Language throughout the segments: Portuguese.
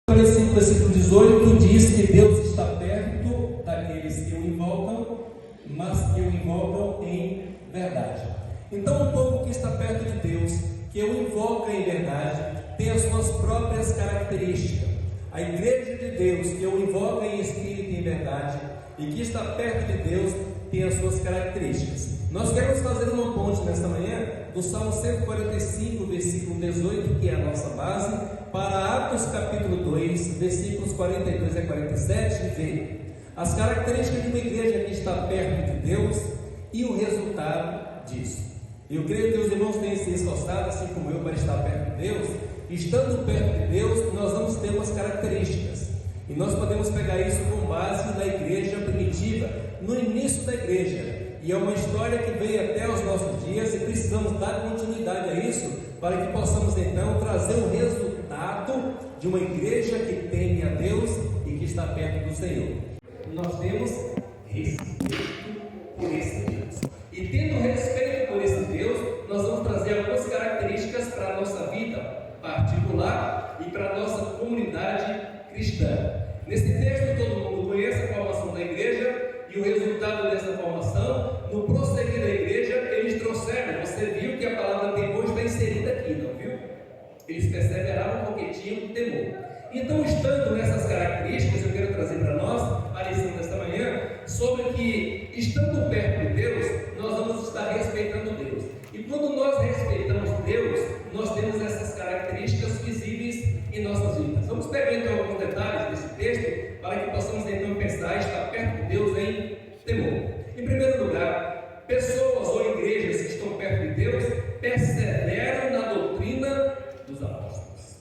Versículo 18 diz que Deus está perto daqueles que o invocam, mas que o invocam em verdade. Então, um povo que está perto de Deus, que o invoca em verdade, tem as suas próprias características. A igreja de Deus, que o invoca em espírito e em verdade, e que está perto de Deus, tem as suas características. Nós queremos fazer uma ponte nesta manhã do Salmo 145, versículo 18, que é a nossa base, para Atos capítulo 2, versículos 42 a 47, e ver as características de uma igreja que está perto de Deus e o resultado disso. Eu creio que os irmãos têm se esforçado, assim como eu, para estar perto de Deus. Estando perto de Deus, nós vamos ter umas características, e nós podemos pegar isso com base na igreja primitiva, no início da igreja. E é uma história que veio até os nossos dias, e precisamos dar continuidade a isso, para que possamos então trazer o resultado de uma igreja que teme a Deus e que está perto do Senhor. Nós temos respeito por esse Deus, e tendo respeito por esse Deus, nós vamos trazer algumas características para a nossa vida particular e para a nossa comunidade cristã. Nesse texto todo mundo conhece a formação da igreja e o resultado dessa formação. No prosseguir da igreja, eles trouxeram, você viu que a palavra temor está inserida aqui, não viu? Eles perseveraram porque tinham temor. Então, estando nessas características, eu quero trazer para nós a lição desta manhã sobre que, estando perto de Deus, nós vamos estar respeitando Deus. E quando nós respeitamos Deus, nós temos essas características visíveis em nossas vidas. Vamos pegar então alguns detalhes desse texto para que possamos então pensar e estar perto de Deus em temor. Em primeiro lugar, pessoas ou igrejas que estão perto de Deus perseveram na doutrina dos apóstolos.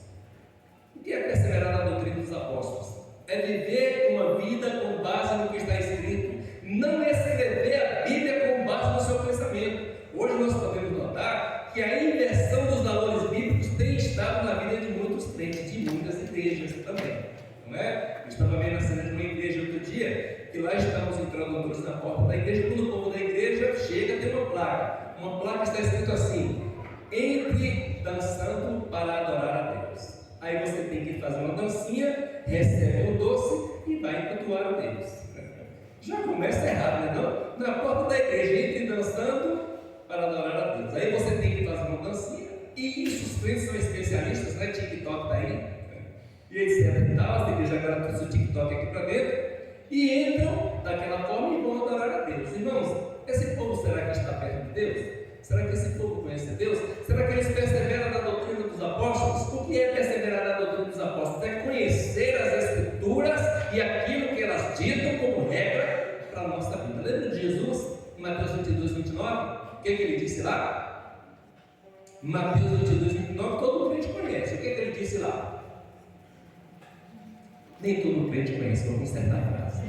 O que é perseverar na doutrina dos apóstolos? É viver uma vida com base no que está escrito, não é escrever a Bíblia com base no seu pensamento. Hoje nós podemos notar que a inversão dos valores bíblicos tem estado na vida de muitos crentes, de muitas igrejas também, não é? Eu estava vendo a cena de uma igreja outro dia, que lá estamos entrando todos na porta da igreja. Quando o povo da igreja chega, tem uma placa está escrito assim: entre dançando para adorar a Deus. Aí você tem que fazer uma dancinha, recebe um doce e vai cultuar a Deus. Já começa errado, né? Não? Na porta da igreja, entre dançando para adorar a Deus. Aí você tem que fazer uma dancinha, e isso os crentes são especialistas, né? TikTok está aí, e etc e tal. As igrejas agora trouxe o TikTok aqui para dentro, e entram daquela forma e vão adorar a Deus. Irmãos, esse povo será que está perto de Deus? Será que esse povo conhece Deus? Será que eles perseveram na doutrina dos apóstolos? O que é perseverar na doutrina dos apóstolos? É conhecer as Escrituras e aquilo que elas ditam como regra para a nossa vida. Lembra de Jesus, em Mateus 22, 29? O que ele disse lá? Mateus 22, 29, todo crente conhece. O que ele disse lá? Nem todo crente conhece, vou consertar a frase.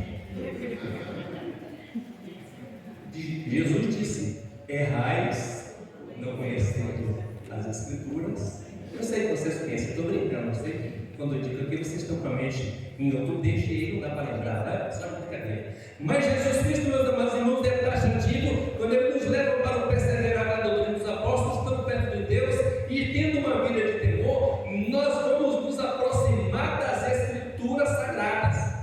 Jesus disse: errais, não conhecendo as Escrituras. Eu sei que vocês conhecem, estou brincando, eu sei que quando eu digo aqui vocês estão com a mente em outro texto e não dá para lembrar, né? Só uma brincadeira. Mas Jesus Cristo, meus amados irmãos, é taxa antigo, quando ele nos leva para o perseverar na doutrina dos apóstolos, estando perto de Deus e tendo uma vida de temor, nós vamos nos aproximar das Escrituras sagradas.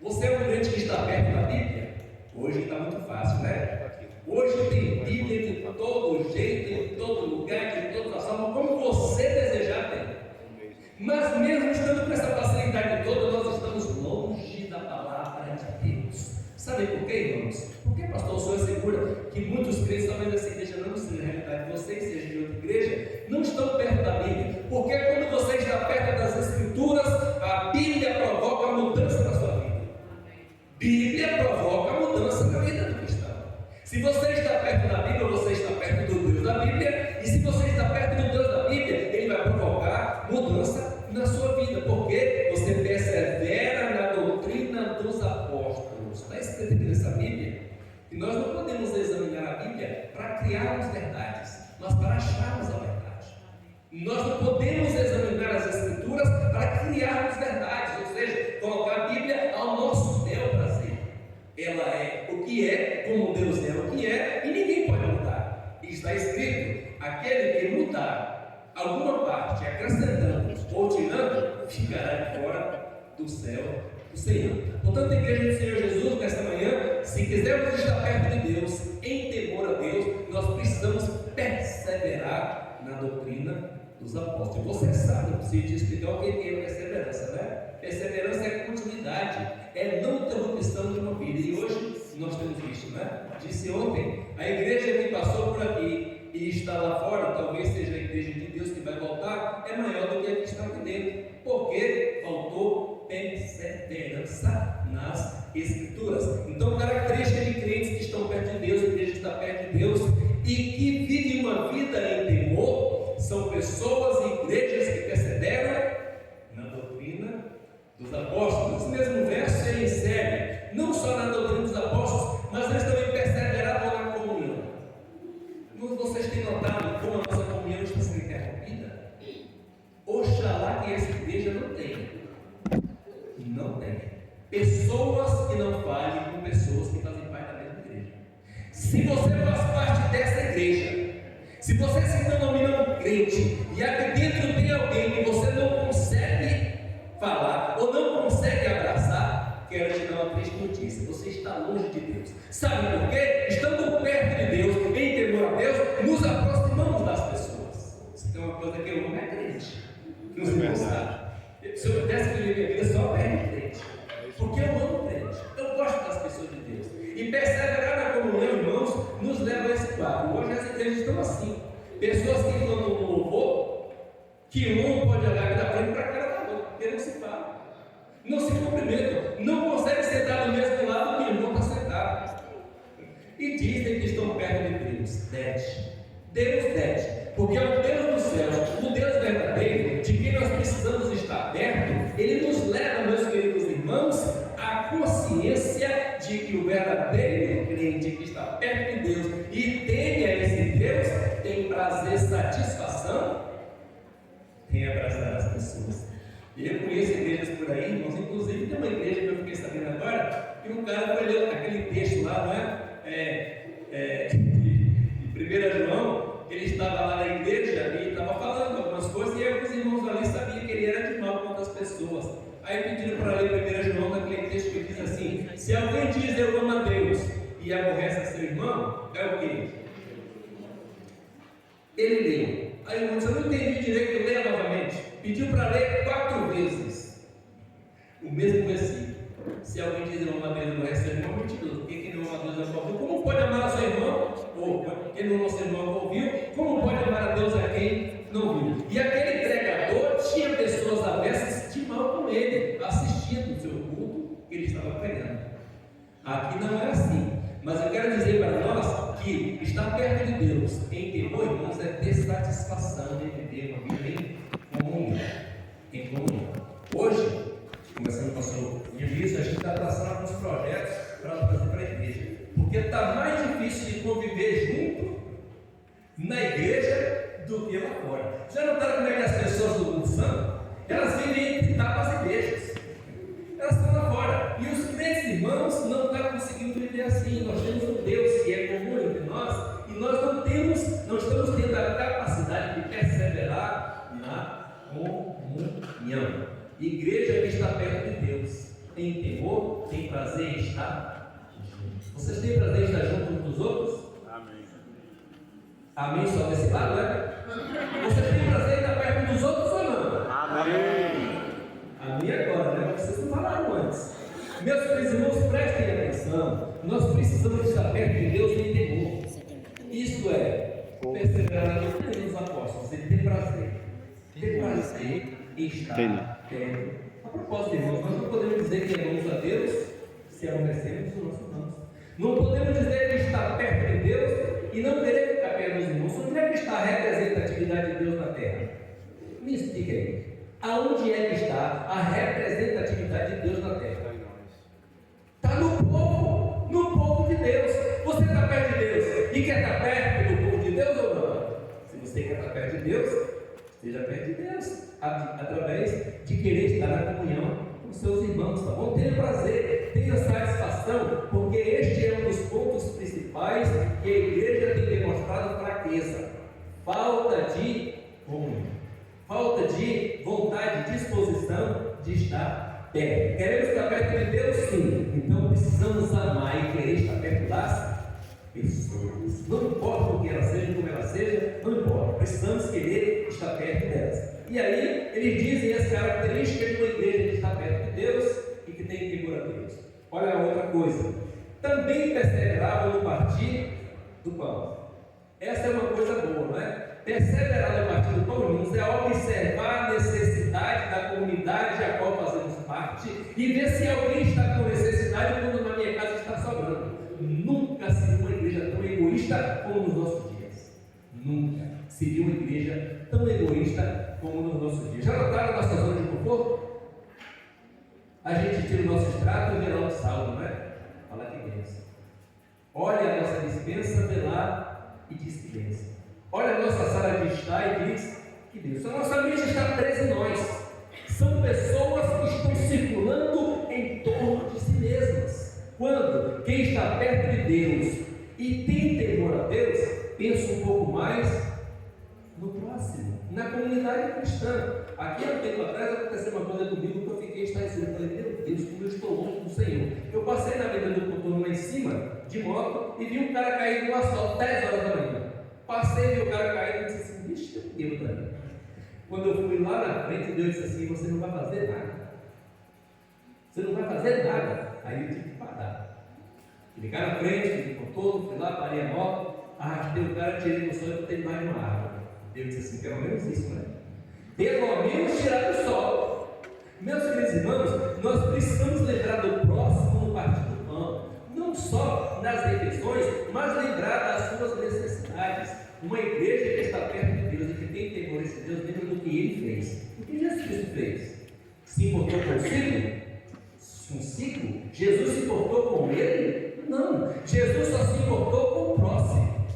Você é um crente que está perto da Bíblia? Hoje está muito fácil, né? Hoje tem Bíblia de todo jeito, em todo lugar, de todas as formas, como você desejar ter. Mas mesmo estando com essa facilidade toda, nós estamos longe da palavra de Deus. Sabe por quê, irmãos? Porque, pastor, o senhor assegura que muitos crentes, talvez essa igreja não seja a realidade de vocês, seja de outra igreja, não estão perto da Bíblia. Porque quando você está perto das Escrituras, a Bíblia provoca a mudança na sua vida. Bíblia provoca a mudança na vida do cristão. Se você está perto da Bíblia, você está perto do Deus da Bíblia. E se você está perto do Deus da Bíblia, ele vai provocar mudança na sua vida, porque você persevera na doutrina dos apóstolos. Está escrito aqui nessa Bíblia que nós não podemos examinar a Bíblia para criarmos verdades, mas para acharmos a verdade. Nós não podemos examinar as Escrituras para criarmos verdades, ou seja, colocar a Bíblia ao nosso bel prazer. Ela é o que é, como Deus é o que é, e ninguém pode mudar. E está escrito: aquele que mudar alguma parte, acrescentando ou tirando, ficará de fora do céu do Senhor. Portanto, a igreja do Senhor Jesus, nesta manhã, se quisermos estar perto de Deus, em temor a Deus, nós precisamos perseverar na doutrina dos apóstolos. Você sabe, eu preciso te explicar o que é perseverança, né? Perseverança é continuidade, é não interrupção de uma vida. E hoje nós temos visto, né? Disse ontem, a igreja que passou por aqui e está lá fora, talvez seja a igreja de Deus que vai voltar, é maior do que a que está aqui dentro, porque faltou perseverança nas Escrituras. Então, característica de crentes que estão perto de Deus, igreja que está perto de Deus e que vivem uma vida em temor, são pessoas e igrejas que perseveram na doutrina dos apóstolos. Esse mesmo verso ele insere não só na doutrina dos apóstolos, mas eles também perseveravam na comunhão. Vocês têm notado como a nossa comunhão está sendo interrompida? Oxalá que essa igreja não tenha. Não tem. Pessoas que não falem com pessoas que fazem parte da mesma igreja. Se você faz parte dessa igreja, se você se denomina um crente e aqui dentro tem alguém que você não consegue falar ou não consegue abraçar, quero te dar uma triste notícia: você está longe de Deus. Sabe por quê? Estando perto de Deus, em temor a Deus, nos aproximamos das pessoas. Se tem uma coisa que eu amo é crente. Não se pensar. Se eu pudesse viver minha vida só perto de crente, porque eu amo crente, eu gosto das pessoas de Deus. E perseverar na comunhão, irmãos, nos leva a esse quadro. Hoje as igrejas estão assim. Pessoas que estão no louvor, que um pode olhar aqui da frente para a cara da outra, porque não se fala, não se cumprimentam, não consegue sentar do mesmo lado que o irmão está sentado. E dizem que estão perto de Deus. Deus dete. Porque é o Deus dos céus, o Deus verdadeiro, de quem nós precisamos estar perto, ele nos leva, meus queridos irmãos, à consciência de que o verdadeiro crente que está perto de Deus e teme a esse Deus, tem prazer, satisfação em abraçar as pessoas. E eu conheço igrejas por aí, irmãos, inclusive tem uma igreja que eu fiquei sabendo agora, que um cara foi ler aquele texto lá, não é? De 1 João. Ele estava lá na igreja e estava falando algumas coisas, e alguns irmãos ali sabiam que ele era de mal com outras pessoas. Aí pediram para ler 1 João, naquele texto que diz assim: se alguém diz eu amo a Deus e aborrece a seu irmão, é o quê? Ele leu. Aí irmão, eu não entendi direito, leia novamente. Pediu para ler 4 vezes o mesmo versículo. Se alguém diz eu amo a Deus e aborrece a seu irmão, mentiroso. Quem não ama a Deus não ouviu? Como pode amar a seu irmão? Ou quem não ama a seu irmão não ouviu? Como pode amar a Deus a quem não viu? E aquele pregador tinha pessoas avessas de mal com ele, assistindo o seu culto que ele estava pregando. Aqui não é assim. Mas eu quero dizer para nós que estar perto de Deus em temor, irmãos, é ter satisfação de viver uma vida em comunhão. Hoje, conversando com o pastor Início, a gente está traçando alguns projetos para trazer para a igreja, porque está mais difícil de conviver junto na igreja do que lá fora. Já notaram como é que as pessoas do mundo são? Elas vivem entre tapas igrejas, elas estão lá fora, e os crentes irmãos não estão conseguindo viver assim. Nós temos um Deus que é comum entre nós, e nós não estamos tendo a capacidade de perseverar na comunhão. Igreja que está perto de Deus, tem temor, tem prazer em estar junto. Vocês têm prazer em estar junto uns dos outros? Amém. Amém só desse lado, né? Vocês têm prazer em estar perto dos outros ou não? Amém. Amém agora, né? Vocês não falaram antes. Meus queridos irmãos, prestem atenção. Nós precisamos estar perto de Deus em temor. Isto é, perseverar na doutrina dos apóstolos, ele tem prazer. Ter prazer em estar perto. A propósito, irmãos, nós não podemos dizer que amamos a Deus se aborrecemos os nossos irmãos. Não podemos dizer que está perto de Deus e não querer ficar perto dos irmãos. Onde é que está a representatividade de Deus na terra? Me explique aí. Aonde é que está a representatividade de Deus na terra? Está no povo de Deus. Você está perto de Deus e quer estar perto do povo de Deus ou não? Se você quer estar perto de Deus, esteja perto de Deus, através de querer estar na comunhão com seus irmãos, tá bom? Tenha prazer, tenha satisfação, porque este é um dos pontos principais que a igreja tem demonstrado fraqueza: falta de comunhão, falta de vontade, disposição de estar perto. Queremos estar perto de Deus? Sim. Então precisamos amar e querer estar perto das pessoas. Não importa o que elas sejam, como elas sejam, não importa. Precisamos querer estar perto delas. E aí, eles dizem as características de uma igreja que está perto de Deus e que tem temor a Deus. Olha a outra coisa. Também perseveravam no partir do pão. Essa é uma coisa boa, não é? Perseverar no partir do pão, irmãos, é observar a necessidade da comunidade a qual fazemos parte e ver se alguém está com necessidade quando na minha casa está sobrando. Nunca se viu uma igreja tão egoísta como nos nossos dias. Nunca se viu uma igreja tão egoísta como nos nossos dias. Já notaram a nossa zona de conforto? A gente tira o nosso extrato e vê lá o saldo, não é? Fala que benção. Olha a nossa dispensa, vê lá e diz que benção. Olha a nossa sala de estar e diz que Deus. A nossa mente está presa em nós. São pessoas que estão circulando em torno de si mesmas. Quando quem está perto de Deus e tem temor a Deus, pensa um pouco mais no próximo, na comunidade cristã. Aqui há um tempo atrás aconteceu uma coisa comigo que eu fiquei estarrecido. Eu falei, meu Deus, como eu estou longe do Senhor. Eu passei na avenida do Contorno lá em cima, de moto, e vi um cara cair no asfalto 10 horas da manhã. Passei e vi o cara cair e disse assim, bicho, eu tenho também. Quando eu fui lá na frente, Deus disse assim, você não vai fazer nada. Você não vai fazer nada. Aí eu tive que parar. Fiquei na frente, fiquei com todo, fui lá, parei a moto, arrastei o cara, tirei do sol e botei mais uma água. Deus disse assim, pelo menos isso, né? Pelo menos tirar do sol. Meus queridos irmãos, nós precisamos lembrar do próximo no partir do pão. Não só nas refeições, mas lembrar das suas necessidades. Uma igreja que está perto de Deus e que tem temor a esse Deus, lembra do que Ele fez. O que Jesus Cristo fez? Se importou consigo? Consigo? Jesus se importou com Ele? Não. Jesus só se importou com o próximo.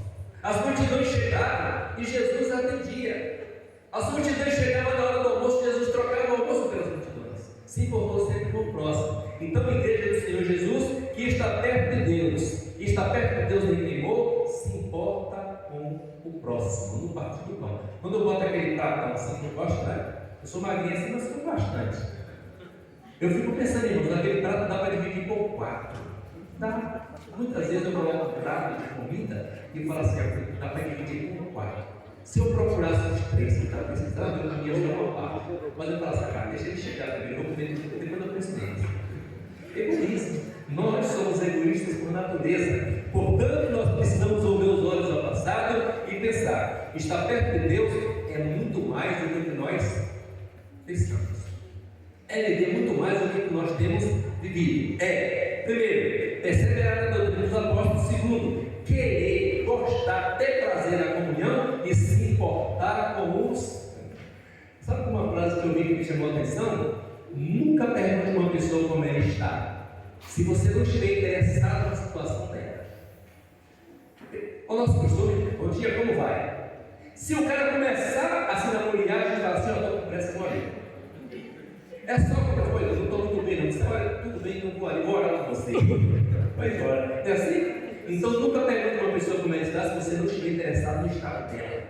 As multidões chegavam e Jesus atendia. As multidões chegavam na hora do almoço, Jesus trocava o almoço pelas multidões. Se importou sempre com o próximo. Então a igreja do Senhor Jesus, que está perto de Deus, e está perto de Deus em temor, se importa com o próximo, no partir do pão. Quando eu boto aquele pratão assim que eu gosto, né? Eu sou magrinha assim, mas como bastante. Eu fico pensando, irmãos, aquele prato dá para dividir por 4. Dá. Muitas vezes eu coloco um prato de comida e falo assim, dá para dividir por 4. Se eu procurasse os 3 que estava precisando, eu ia jogar uma parte. Mas eu falo assim, cara, deixa ele chegar também, eu vou comer depois da presidência. Egoísmo. Nós somos egoístas por natureza. Portanto, nós precisamos ouvir os olhos ao passado e pensar, estar perto de Deus é muito mais do que nós precisamos. É viver muito mais do que nós temos vivido. Primeiro, perseverar na doutrina dos apóstolos. Segundo, querer, gostar, ter prazer na comunhão e se importar com os. Sabe uma frase que eu vi que me chamou a atenção? Nunca pergunte uma pessoa como ela está, se você não estiver interessado na situação dela. O nosso costume, bom dia, como vai? Se o cara começar a se namorar, a gente fala assim, eu estou com pressa, vou ali. É só qualquer coisa, eu não estou muito bem, não. Você olha, tudo bem, não vou ali, vou orar com você. Vai embora. É assim? Então nunca pergunte uma pessoa como ela está se você não estiver interessado no estado dela.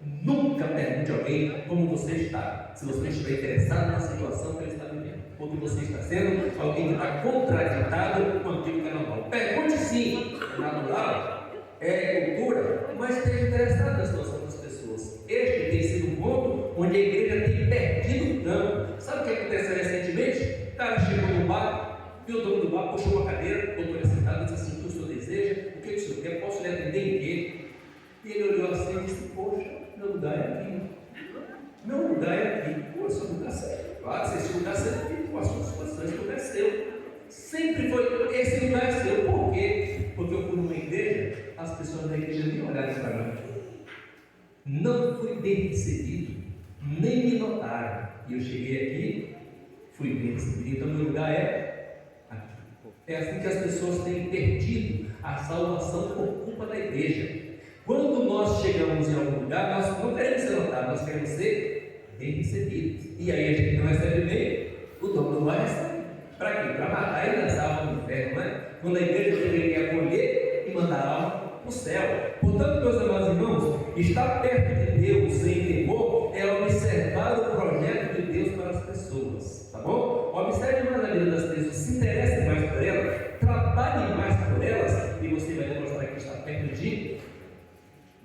Nunca pergunte a alguém como você está, se você não estiver interessado na situação que ele está vivendo. Porque você está sendo alguém que está contraditado com aquilo que é normal. Pergunte sim, é natural, é cultura, mas esteja interessado na situação das pessoas. Este tem sido um ponto onde a igreja tem perdido o campo. Sabe o que aconteceu recentemente? O cara chegou no bar, e o dono do bar puxou uma cadeira, botou ele sentado e disse assim, o que o senhor deseja? O que o senhor quer? Posso lhe atender em quê? E ele olhou assim e disse, poxa, meu lugar é aqui. Meu lugar é aqui. Pô, esse lugar certo. Claro, se esse lugar certo aqui, com as suas posições, o lugar é seu. Sempre foi, esse lugar é seu. Por quê? Porque eu fui numa igreja, as pessoas da igreja nem olharam para mim. Não fui bem recebido, nem me notaram. E eu cheguei aqui, fui bem recebido. Então meu lugar é aqui. É assim que as pessoas têm perdido a salvação por culpa da igreja. Quando nós chegamos em algum lugar, nós não queremos ser notados, nós queremos ser bem recebidos. E aí a gente não recebe bem, o dono do bar recebe. Para quê? Para matar e lançar a alma no inferno, não é? Quando a igreja deveria acolher e mandar a alma para o céu. Portanto, meus amados irmãos, estar perto de Deus em temor é observar o projeto de Deus para as pessoas. pessoas, tá bom? Observe mais a vida das pessoas, se interesse mais por elas, trabalhe mais por elas, e você vai demonstrar que está perto de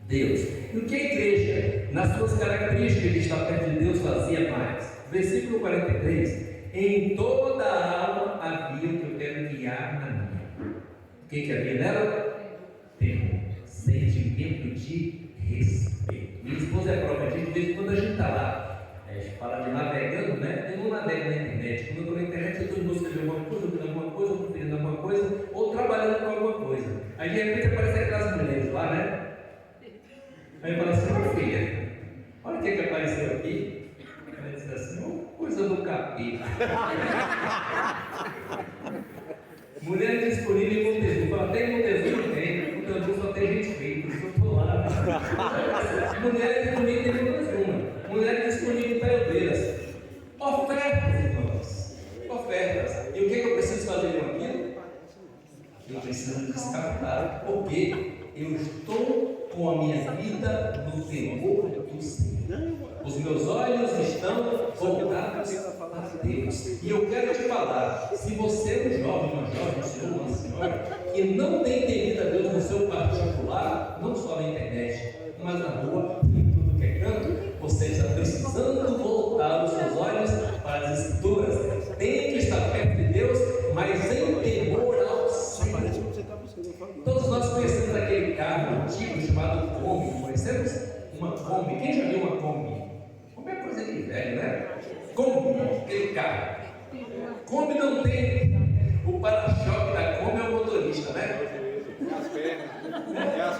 Deus. E o que a igreja, nas suas características de estar perto de Deus, fazia mais? Versículo 43: em toda a alma havia o que eu quero guiar na minha. O que havia nela? Temor, sentimento de respeito. Minha esposa é prova disso, de vez em quando a gente está lá, a gente fala de navegando, né? Eu não navego na internet. Quando eu estou na internet, eu estou em busca de alguma coisa, ouvindo alguma coisa, conferindo alguma coisa, ou trabalhando com alguma coisa. Aí de repente aparece aquelas mulheres lá, né? Aí fala assim: meu filho, olha o que apareceu aqui. Ela disse assim: coisa do capeta. Mulher disponível em Montezuma. Fala: tem Montezuma? Tem. Montezuma só tem gente feia, por isso eu estou lá. Mulher disponível em Montezuma. Mulher disponível em Pelotas. Ofertas, irmãos. Ofertas. E o que eu preciso fazer com aquilo? Eu preciso descartar. Porque eu estou com a minha vida no temor do Senhor. Os meus olhos estão voltados a Deus. E eu quero te falar: se você é um jovem, uma jovem, um senhor, uma senhora, que não tem temido a Deus no seu particular, não só na internet, mas na rua, em tudo que é canto, você está precisando voltar os seus olhos para as Escrituras. Tem que estar perto de Deus, mas em temor ao Senhor. Todos nós conhecemos aquele carro antigo chamado Kombi. Conhecemos uma Kombi? Quem já viu uma Kombi? Kombi é coisa de velho, né? Kombi, aquele carro. Kombi não tem. O para-choque da Kombi é o motorista, né?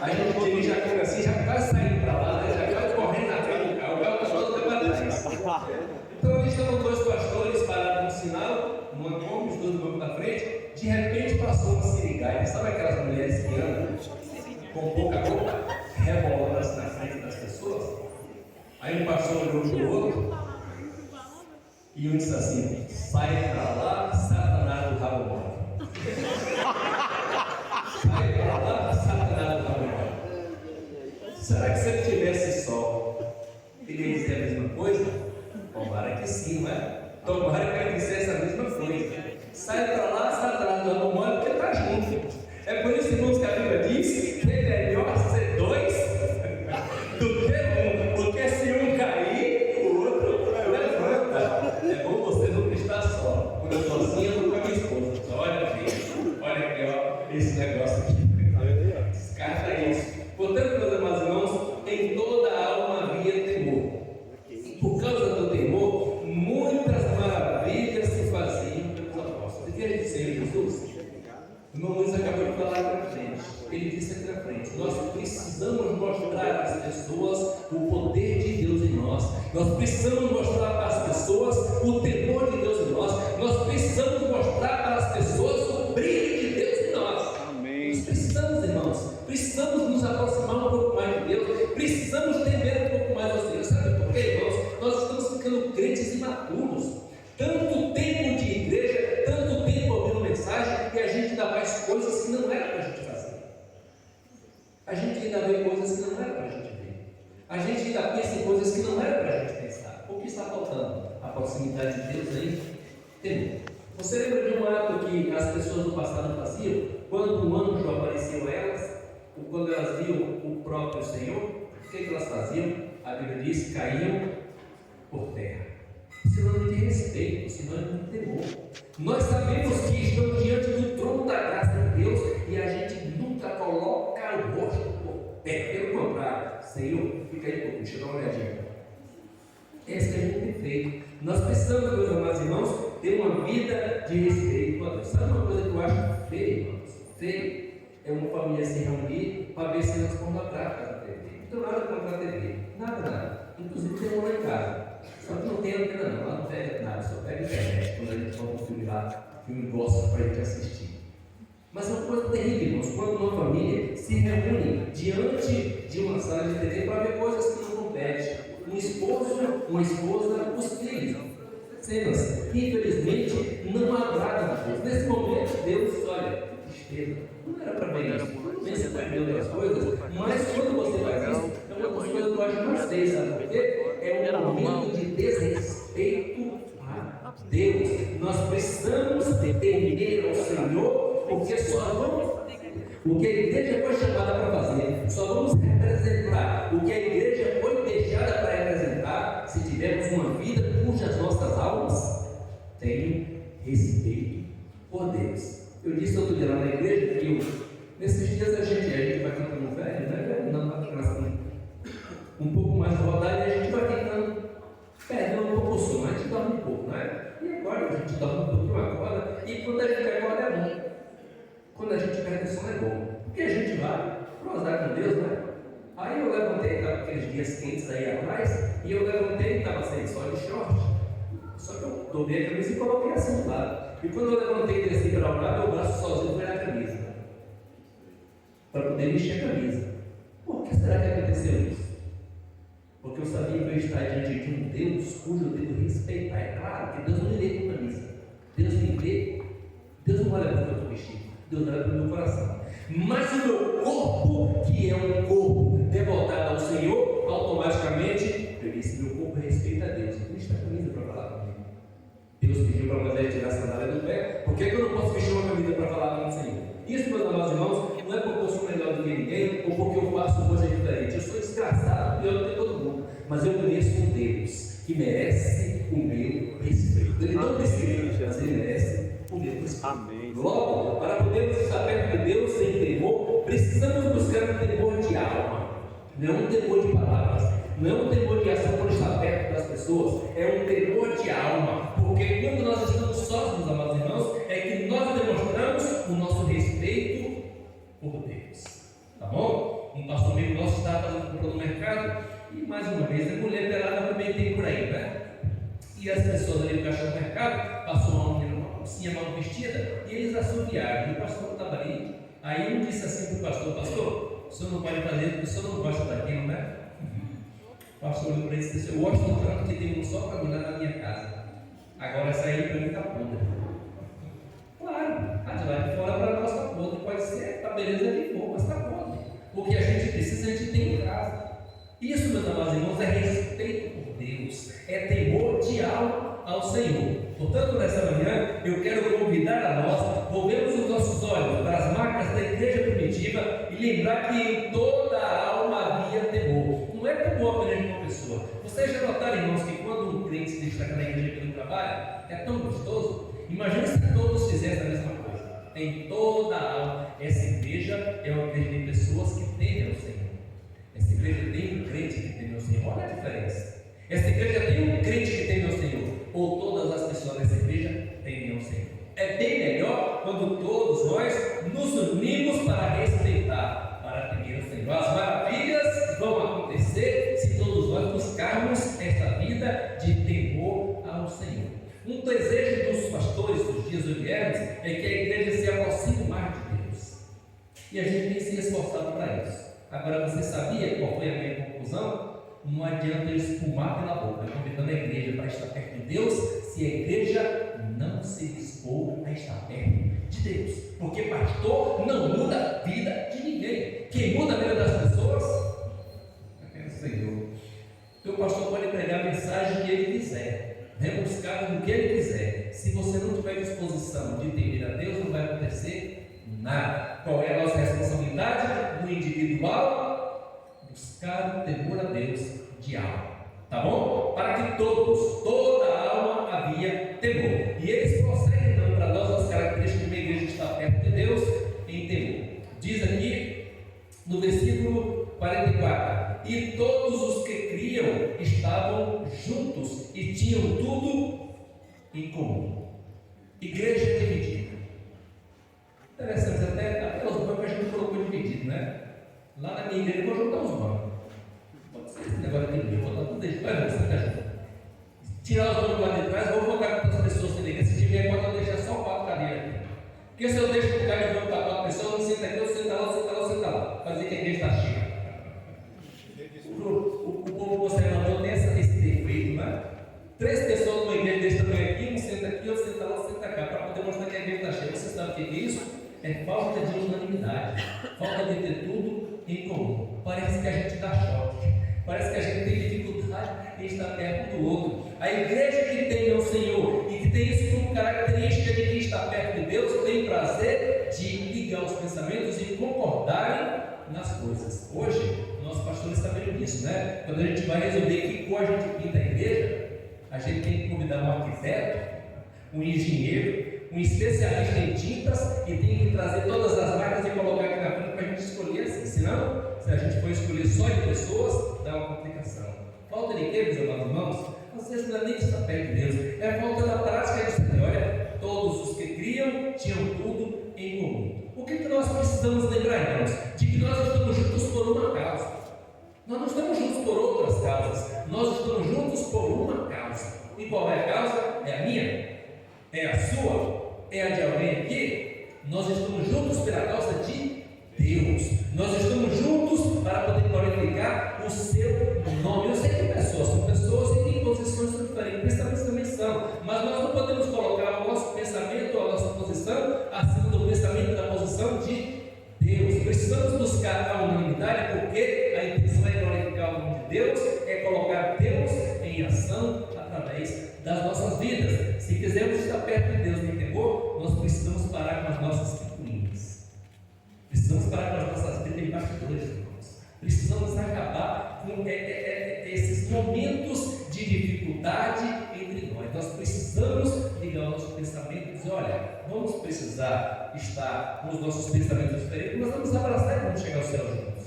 Aí a gente dirige a Kombi assim, já vai saindo para lá, né? Já vai correndo na frente do carro. O carro está todo para trás. Então a gente estavam dois pastores parados no sinal, numa Kombi, os dois no banco da frente. De repente passou uma sirigaia. Sabe aquelas mulheres que andam com pouca roupa, rebolando na frente das pessoas? Aí um pastor olhou para o outro e um disse assim: sai para lá, Satanás do rabo mole. Sai para lá, Satanás do rabo mole. Será que se ele tivesse sol, ele ia dizer a mesma coisa? Tomara que sim, não é? Tomara que ele dissesse a mesma coisa. Sai para lá, Satanás do rabo mole, porque está junto. É por isso, irmãos, que a Bíblia diz que é melhor ser dois do que um, porque se um cair, o outro levanta. É bom você nunca estar só. Quando eu estou assim, eu estou com a minha esposa. Olha aqui, olha aqui, ó, esse negócio aqui. Descarta isso. Portanto, meus amados irmãos, em toda a alma havia temor. Por causa do temor, muitas maravilhas se faziam pelos apóstolos. E que ele disse: Jesus, o irmão Luiz acabou de falar para frente. Ele disse aqui na frente: nós precisamos mostrar às pessoas o poder de Deus em nós. Nós precisamos mostrar para as pessoas o temor de Deus em nós. Nós precisamos mostrar para as pessoas o brilho de Deus em nós. Amém. Nós precisamos, irmãos, precisamos nos aproximar um pouco mais de Deus. Precisamos temer um pouco mais ao Senhor. Sabe por quê, irmãos? Nós estamos ficando crentes imaturos. Tanto tempo de igreja, tanto tempo ouvindo mensagem, e a gente ainda faz coisas que não era para a gente fazer. A gente ainda vê coisas que não era para a gente ver. A gente ainda pensa em coisas que não era para a gente pensar. O que está faltando? A proximidade de Deus aí? Temor. Você lembra de um ato que as pessoas do passado faziam? Quando um anjo apareceu a elas, ou quando elas viam o próprio Senhor, o que elas faziam? A Bíblia diz: caíam por terra. Sinônimo de respeito, sinônimo de temor. Nós sabemos que estamos diante do trono da graça de Deus e a gente nunca coloca o rosto por terra. Pelo contrário: Senhor, fica aí um pouquinho, deixa eu dar uma olhadinha. Esse que a gente tem feito. Nós precisamos, meus amados irmãos, ter uma vida de respeito a Deus. Sabe uma coisa que eu acho feia, irmãos? Feio é uma família se reunir para ver cenas pornográficas na TV. Não tem nada contra a TV, nada. Inclusive tem uma lá em casa. Só que não tem antena não, lá não pega nada, só pega internet, quando a gente for configurar filme gospel para a gente assistir. Mas é uma coisa terrível, irmãos, quando uma família se reúne diante de uma sala de TV para ver coisas que não competem. Um esposo, uma esposa, os filhos. Cenas que infelizmente não agradam a Deus. Nesse momento, Deus diz: olha, tristeza, não era para ver isso. Pensa para ver outras coisas, mas quando você faz isso, é uma das coisas que eu acho mais feia, sabe por quê? É um momento de desrespeito a O que a igreja foi chamada para fazer, só vamos representar o que a igreja foi deixada para representar se tivermos uma vida cujas nossas almas tenham respeito por Deus. Eu disse outro dia lá na igreja que nesses dias a gente vai ficando velho, né? Velho não, assim, um pouco mais rodado, e a gente vai ficando perdendo um pouco o sono, a gente dorme um pouco, né? E agora a gente dorme um pouquinho agora, e quando a gente acorda é bom. Quando a gente perde o sono é bom, porque a gente vai prosar com Deus, né? Aí eu levantei, estava aqueles dias quentes aí atrás, e eu levantei e estava sem só de short. Só que eu dobrei a camisa e coloquei assim do lado. E quando eu levantei e desci para orar, meu braço sozinho foi na camisa, para poder vestir a camisa. Por que será que aconteceu isso? Porque eu sabia que eu ia estar diante de um Deus cujo eu devo respeitar. É claro que Deus não me vê com camisa. Deus me vê. Deus não olha para o que eu estou vestido. Deus olha para o meu coração. Mas o meu corpo, que é um corpo devotado ao Senhor, automaticamente, eu disse, meu corpo respeita a Deus. Eu vesti a camisa para falar comigo. Deus pediu para Moisés tirar a sandália do pé. Por que eu não posso vestir uma camisa para falar com o Senhor? Isso, meus amados irmãos, não é porque eu sou melhor do que ninguém ou porque eu faço coisa diferente. Eu sou desgraçado, pior do que todo mundo. Mas eu conheço um Deus que merece o meu respeito. Ele não precisa, mas ele merece o meu respeito. Amém. Logo, para podermos estar perto de Deus sem temor, precisamos buscar um temor de alma. Não é um temor de palavras, não é um temor de ação por estar perto das pessoas, é um temor de alma. Porque quando nós estamos sós, meus amados irmãos, é que nós demonstramos o nosso respeito por Deus. Tá bom? Um pastor amigo nosso estava fazendo compra no mercado e mais uma vez a mulher pelada também tem por aí, né? E as pessoas ali no caixa do mercado passou uma menina, uma mocinha mal vestida e eles assobiaram. E o pastor estava ali. Aí um disse assim para o pastor: pastor, o senhor não pode fazer porque o senhor não gosta daquilo, né? O pastor olhou para ele e disse: eu gosto tanto que tem um só para mim lá na minha casa. Agora essa aí para mim está podre. Claro, a de lá de fora para nós está podre. Pode ser, está beleza de for, mas está podre. O que a gente precisa, a gente tem em casa. Isso, meus amados irmãos, é respeito por Deus, é temor de alma ao Senhor. Portanto, nessa manhã, eu quero convidar a nós, volvemos os nossos olhos para as marcas da igreja primitiva e lembrar que em toda a alma havia temor. Não é temor apenas de uma pessoa. Vocês já notaram, irmãos, que quando um crente se destaca na igreja pelo trabalho, é tão gostoso? Imagina se todos fizessem a mesma coisa. Em toda a alma, essa igreja é uma igreja de pessoas que temem ao Senhor. Essa igreja tem um crente que teme ao Senhor. Olha a diferença. Essa igreja tem um crente que teme ao Senhor. Ou todas as pessoas dessa igreja temem ao Senhor. É bem melhor quando todos nós nos unimos para respeitar, para temer ao Senhor. As maravilhas vão acontecer se todos nós buscarmos esta vida de temor ao Senhor. Um desejo dos pastores dos dias odiernos é que a igreja se aproxime mais de Deus. E a gente tem se esforçado para isso. Agora, você sabia qual foi a minha conclusão? Não adianta eu espumar pela boca, convidando a igreja para estar perto de Deus, se a igreja não se dispor a estar perto de Deus. Porque pastor não muda a vida de ninguém. Quem muda a vida das pessoas é o Senhor. Então o pastor pode pregar a mensagem que ele quiser, rebuscar no que ele quiser. Se você não tiver disposição de temer a Deus, não vai acontecer nada. Qual é a nossa responsabilidade do individual? Buscar o temor a Deus de alma, tá bom? Para que toda a alma havia temor. E eles prosseguem então para nós as características de uma igreja que está perto de Deus em temor. Diz aqui no versículo 44: e todos os que criam estavam juntos e tinham tudo em comum. Igreja dividida. Interessante, até os bancos a gente colocou dividido, né? Lá na minha igreja eu vou juntar os bancos. Pode ser esse negócio aqui, eu vou botar tudo dentro. Vai ver, você está junto. Tirar os bancos lá de trás, vou colocar com as pessoas que ligam. Se tiver quatro, eu deixar só 4 cadeiras aqui. Porque se eu deixo o lugar de banco para 4 pessoas, não senta aqui, eu sento lá, senta lá, senta lá. Fazer que a igreja está cheia. O povo conservador tem esse defeito, né? 3 pessoas numa igreja desse tamanho aqui, um senta aqui, eu senta lá, senta cá, para poder mostrar que a igreja está cheia. Você sabe o que é isso? É falta de unanimidade, falta de ter tudo em comum. Parece que a gente dá choque, parece que a gente tem dificuldade em estar perto do outro. A igreja que tem ao Senhor e que tem isso como característica de quem está perto de Deus tem prazer de ligar os pensamentos e concordarem nas coisas. Hoje, o nosso pastor está vendo isso, né? Quando a gente vai resolver que cor a gente pinta a igreja, a gente tem que convidar um arquiteto, um engenheiro, um especialista em tintas e tem que trazer todas as marcas e colocar aqui na frente para a gente escolher assim. Senão, se a gente for escolher só de pessoas, dá uma complicação. Falta de quê, meus amados irmãos? Às vezes não é nem de estar perto de Deus, é falta da prática de saber. Olha, todos os que criam tinham tudo em comum. O que nós precisamos lembrar, irmãos? De que nós estamos juntos por uma causa. Nós não estamos juntos por outras causas, nós estamos juntos por uma causa. E qual é a causa? É a minha? É a sua? É a de alguém aqui? Nós estamos juntos pela causa de Deus. Nós estamos juntos para poder glorificar o seu nome. Eu sei que são pessoas e têm posições diferentes, pensamentos também são, mas nós não podemos colocar o nosso pensamento, a nossa posição, acima do pensamento da posição de Deus. Precisamos buscar a unanimidade, porque a intenção é glorificar o nome de Deus, é colocar Deus em ação através das nossas vidas. Se quisermos estar perto de Deus em temor, nós precisamos parar com as nossas picuinhas. Precisamos parar com as nossas vidas em bastidores, irmãos. Precisamos acabar com esses momentos de dificuldade entre nós. Nós precisamos ligar o nosso pensamento e dizer: olha, vamos precisar estar com os nossos pensamentos diferentes, mas vamos abraçar e vamos chegar ao céu juntos.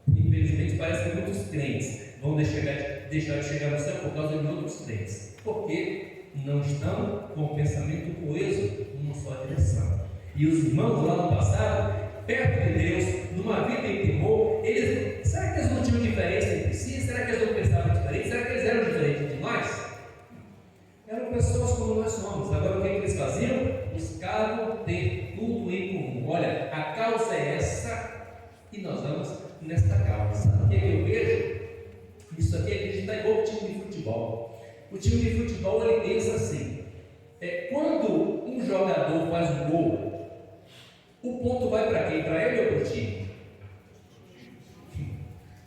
Infelizmente, parece que muitos crentes vão deixar de chegar no céu por causa de outros crentes, porque não estão com o pensamento coeso numa só direção. E os irmãos lá no passado, perto de Deus, numa vida em temor, será que eles não tinham diferença entre si? Será que eles não pensavam diferente? Será que eles eram diferentes de nós? Eram pessoas como nós somos. Agora o que eles faziam? Buscavam ter tudo em comum. Olha, a causa é essa e nós vamos nesta causa. Sabe o que eu vejo? Isso aqui está igual o time de futebol. O time de futebol, ele pensa assim: quando um jogador faz um gol, o ponto vai para quem? Para ele ou para o time?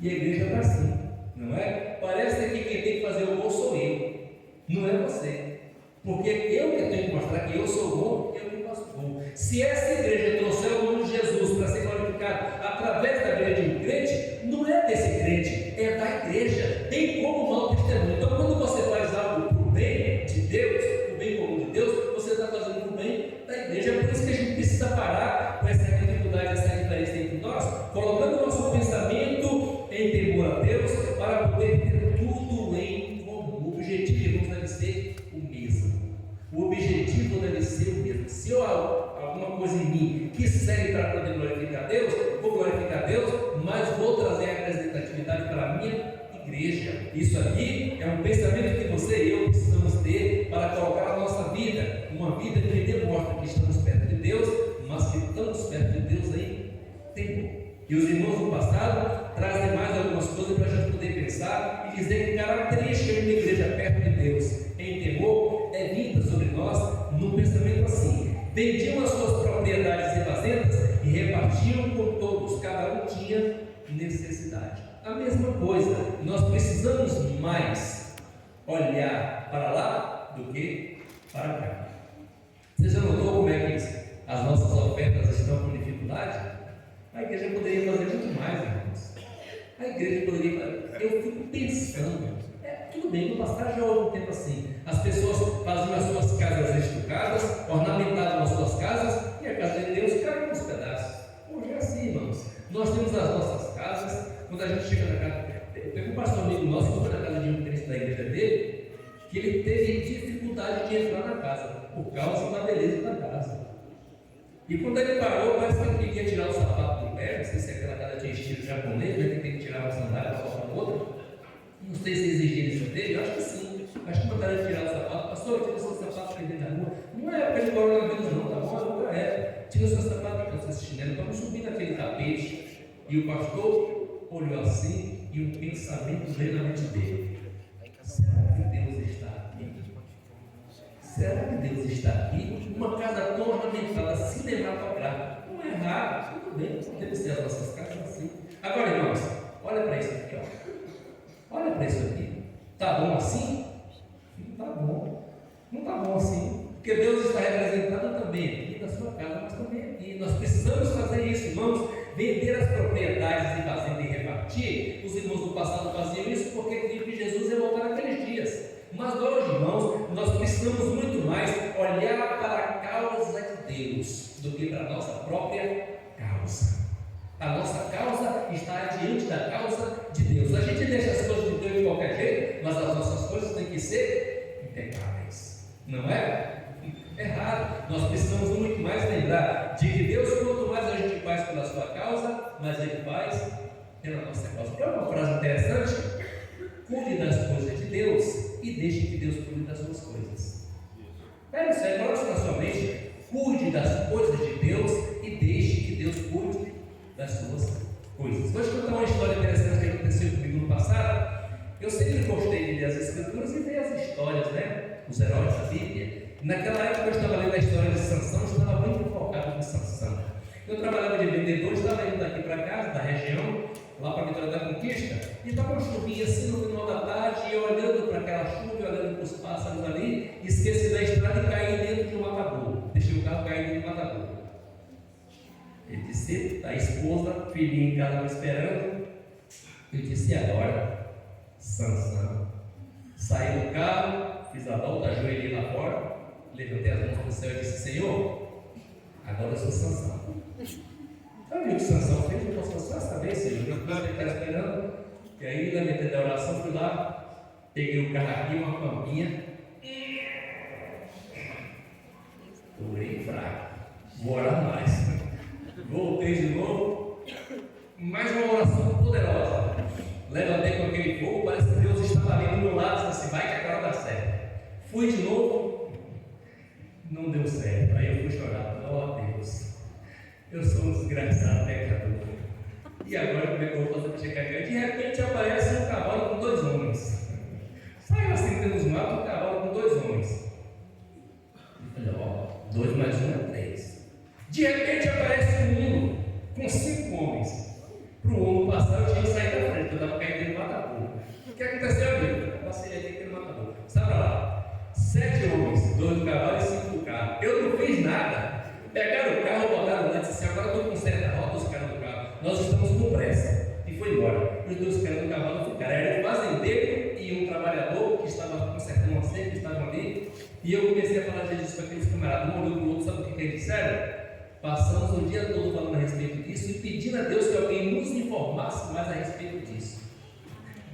E a igreja está assim, não é? Parece que quem tem que fazer o gol sou eu, não é você. Porque eu que tenho que mostrar que eu sou bom, eu que faço gol. Se essa igreja trouxer o nome de Jesus para ser glorificado através da vida de um crente, não é desse crente, é da igreja. Tem como mau testemunho. Então, quando você faz algo para o bem de Deus, o bem comum de Deus, você está fazendo para o bem da igreja. É por isso que a gente precisa parar com essa dificuldade, essa diferença entre nós, colocando o nosso pensamento em temor a Deus, para poder ter tudo em comum. O objetivo, irmãos, deve ser o mesmo. O objetivo deve ser o mesmo. Se eu alguma coisa em mim que serve para poder glorificar Deus, vou glorificar Deus, mas vou trazer a representatividade para a minha igreja. Isso aqui é um pensamento que você e eu precisamos ter para colocar a nossa vida, uma vida que demonstra que estamos perto de Deus, mas que estamos perto de Deus em temor. E os irmãos do passado trazem mais algumas coisas para a gente poder pensar e dizer que característica de uma igreja perto de Deus em temor é vinda sobre nós num pensamento assim: vendiam as suas propriedades e fazendas e repartiam com todos, cada um tinha necessidade. A mesma coisa, nós precisamos mais olhar para lá do que para cá. Você já notou como é que as nossas ofertas estão com dificuldade? A igreja poderia fazer muito mais, irmãos. A igreja poderia fazer. Eu fico pensando, tudo bem, no passado já houve um tempo assim. As pessoas faziam as suas casas estucadas, ornamentavam as suas casas, e a casa de Deus caiu nos pedaços. Hoje é assim, irmãos. Nós temos as nossas casas. Quando a gente chega na casa, tem um pastor amigo nosso que foi na casa de um crente da igreja dele, que ele teve dificuldade de entrar na casa, por causa da beleza da casa. E quando ele parou, parece que ele queria tirar o sapato do pé. Não sei se aquela casa tinha estilo japonês, né, que tem que tirar uma sandália para colocar outra. Não sei se exigiram isso dele, eu acho que sim. Acho que mandaram ele tirar o sapato. Pastor, tira o seu sapato para dentro da rua. Não é época de coronavírus, não, tá bom? É outra época. Tira o seu sapato para você chinelo, para não subir naquele tapete. E o pastor olhou assim e um pensamento veio na mente dele: será que Deus está aqui? Será que Deus está aqui? Uma casa tão ornamentada, cinematográfica. Não é raro, tudo bem, podemos ter as nossas casas assim. Agora, irmãos, olha para isso aqui, ó. Olha para isso aqui. Está bom assim? Não está bom. Não está bom assim. Porque Deus está representado também aqui na sua casa, mas também aqui. Nós precisamos fazer isso, irmãos, vender as propriedades de fazenda e repartir. Os irmãos do passado faziam isso porque criam que Jesus ia voltar naqueles dias. Mas hoje, irmãos, nós precisamos muito mais olhar para a causa de Deus do que para a nossa própria causa. A nossa causa está diante da causa de Deus. A gente deixa as coisas de Deus de qualquer jeito, mas as nossas coisas têm que ser impecáveis, não é? Errado. Nós precisamos muito mais lembrar de que Deus, quanto mais a gente faz pela sua causa, mais Ele faz pela nossa causa. Qual é uma frase interessante? Cuide das coisas de Deus e deixe que Deus cuide das suas coisas. Pega isso aí, coloque isso na sua mente. Cuide das coisas de Deus e deixe que Deus cuide das suas coisas. Vou te contar uma história interessante que aconteceu comigo no passado. Eu sempre gostei de ler as Escrituras e ver as histórias, né? Os heróis da Bíblia. Naquela época eu estava lendo a história de Sansão, eu estava muito focado em Sansão. Eu trabalhava de vendedor, estava indo daqui para casa, da região, lá para a Vitória da Conquista, e estava uma chuvinha assim no final da tarde, e eu olhando para aquela chuva, olhando para os pássaros ali, esqueci da estrada e caí dentro de um matadouro. Deixei o carro cair dentro de um matadouro. Ele disse, a esposa, filhinho em casa me esperando. Eu disse, e agora? Sansão. Saí do carro, fiz a volta, ajoelhei lá fora, levantei as mãos para o céu e disse, Senhor, agora eu sou Sansão. Sabe o que Sansão fez? Eu posso saber, Senhor, eu estava esperando. E aí, na metade da oração, fui lá, peguei o carro aqui, uma campinha. Orei fraco, vou orar mais. Voltei de novo, mais uma oração poderosa. Levantei com aquele fogo, parece que Deus estava ali do meu lado, disse assim, vai que agora dá certo. Fui de novo, não deu certo. Aí eu fui chorar, oh Deus, eu sou um desgraçado pecador. E agora como é que eu vou fazer para chegar aqui? De repente aparece um cavalo com 2 homens. Saiu assim pelos matos, um cavalo com 2 homens. Eu falei, ó, 2 mais 1 é 3. De repente aparece um menino com 5 homens. Para o homem passar, eu tinha que sair da frente, eu estava caindo no matador. O que aconteceu, amigo? Eu passei aqui pelo matador. Sabe lá? 7 homens, 2 cavalos e 5 do carro. Eu não fiz nada. Pegaram o carro, botaram lá e disseram assim, agora eu estou com certa roda, os caras do carro. Nós estamos com pressa. E foi embora. Os 2 caras do cavalo ficaram. Era um fazendeiro e um trabalhador que estava consertando uma cerca, que estavam ali. E eu comecei a falar de Jesus para aqueles camaradas. Um olhou para o outro, sabe o que eles disseram? Passamos o dia todo falando a respeito disso e pedindo a Deus que alguém nos informasse mais a respeito disso.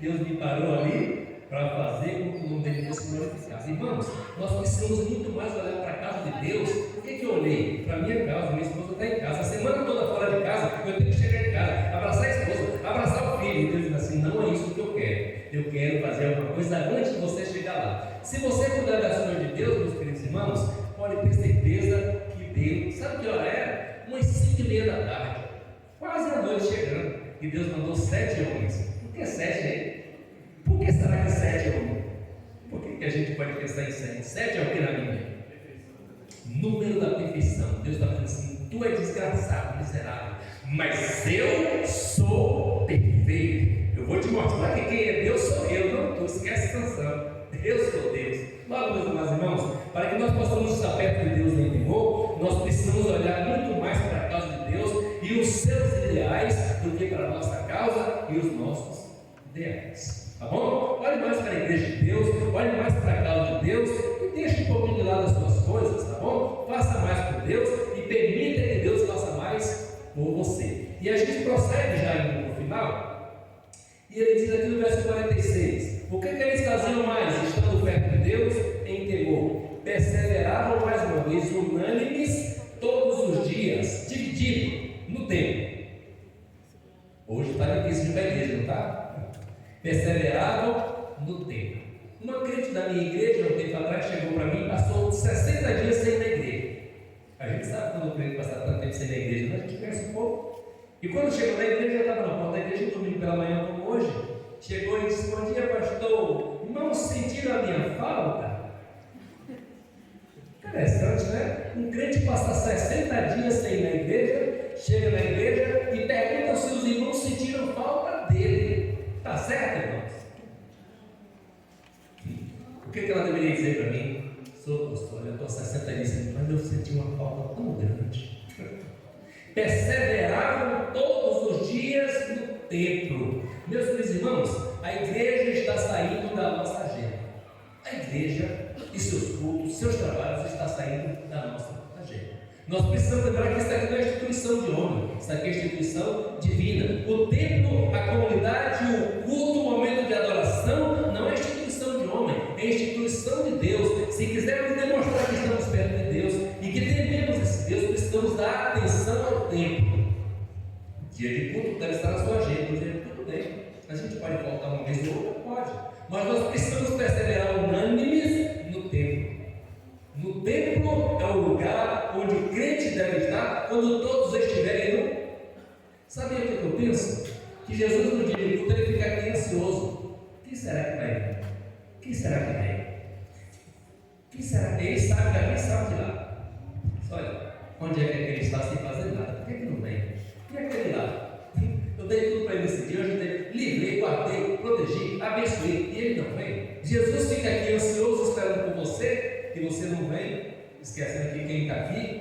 Deus me parou ali para fazer com que o nome dele fosse glorificado. Irmãos, nós precisamos muito mais olhar para a casa de Deus. Por que eu olhei? Para a minha casa, minha esposa está em casa. A semana toda fora de casa, eu tenho que chegar em casa, abraçar a esposa, abraçar o filho. E Deus diz assim, não é isso que eu quero. Eu quero fazer alguma coisa antes de você chegar lá. Se você cuidar das coisas de Deus, meus queridos irmãos, pode ter certeza que Deus, sabe que hora era? Umas 5:30 da tarde, quase a noite chegando, e Deus mandou 7 homens. Por que 7 aí? Por que será que 7 homens? Por que a gente pode pensar em 7? 7 é o que na Bíblia? Número da perfeição. Deus está dizendo assim, tu é desgraçado, miserável, mas eu sou perfeito. Eu vou te mostrar que quem é Deus sou eu, não tu. Esquece Sansão. Eu sou Deus. Logo, meus irmãos, para que nós possamos estar perto de Deus em temor, nós precisamos olhar muito mais para a causa de Deus e os seus ideais do que para a nossa causa e os nossos ideais. Tá bom? Olhe mais para a igreja de Deus, olhe mais para a causa de Deus e deixe um pouquinho de lado as suas coisas, tá bom? Faça mais por Deus e permita que Deus faça mais por você. E a gente prossegue já no final. E ele diz aqui no verso 46, o que eles faziam mais, estando perto de Deus, em temor? Perseveravam mais uma vez, unânimes, todos os dias, dividido no tempo. Hoje está difícil de ver a igreja, não está? Perseveravam no tempo. Uma crente da minha igreja, um tempo atrás, chegou para mim e passou 60 dias sem ir na igreja. A gente sabe quando o crente passa tanto tempo sem ir na igreja, né? A gente conhece um pouco. E quando chegou na igreja, já estava na porta da igreja, um domingo pela manhã, como hoje, chegou e disse, bom dia, pastor, não sentiram a minha falta? Interessante, né? Um crente passa 60 dias sem ir na igreja, chega na igreja e pergunta se os irmãos sentiram falta dele. Está certo, irmãos? O que ela deveria dizer para mim? Sou pastor, eu estou 60 sentiam uma falta tão grande. Perseveravam todos os dias no templo. Meus irmãos, a igreja está saindo da nossa agenda. A igreja e seus cultos, seus trabalhos está saindo da nossa agenda. Nós precisamos lembrar que isso aqui não é instituição de homem, isso aqui é instituição divina. O templo, a comunidade, o culto, o momento de adoração não é instituição de homem, é instituição de Deus. Se quisermos demonstrar que estamos perto de Deus e que tememos esse Deus, precisamos dar atenção ao templo. Dia de culto deve estar na sua agenda, tudo bem. A gente pode faltar uma vez ou outra, pode, mas nós precisamos perseverar unânimes no templo. No templo é o lugar onde o crente deve estar quando todos estiverem no. Sabe o que eu penso? Que Jesus no dia de culto ele fica aqui ansioso. Quem será que vai? Quem será que vem? Quem será que ele sabe daqui, sabe de lá? Olha, onde é que ele está sem fazer nada? Por que não vem? E aquele lá? Eu dei tudo para ele nesse dia, eu ajudei, livrei, guardei, protegi, abençoei, e ele não vem. Jesus fica aqui ansioso esperando por você, e você não vem, esquecendo que quem está aqui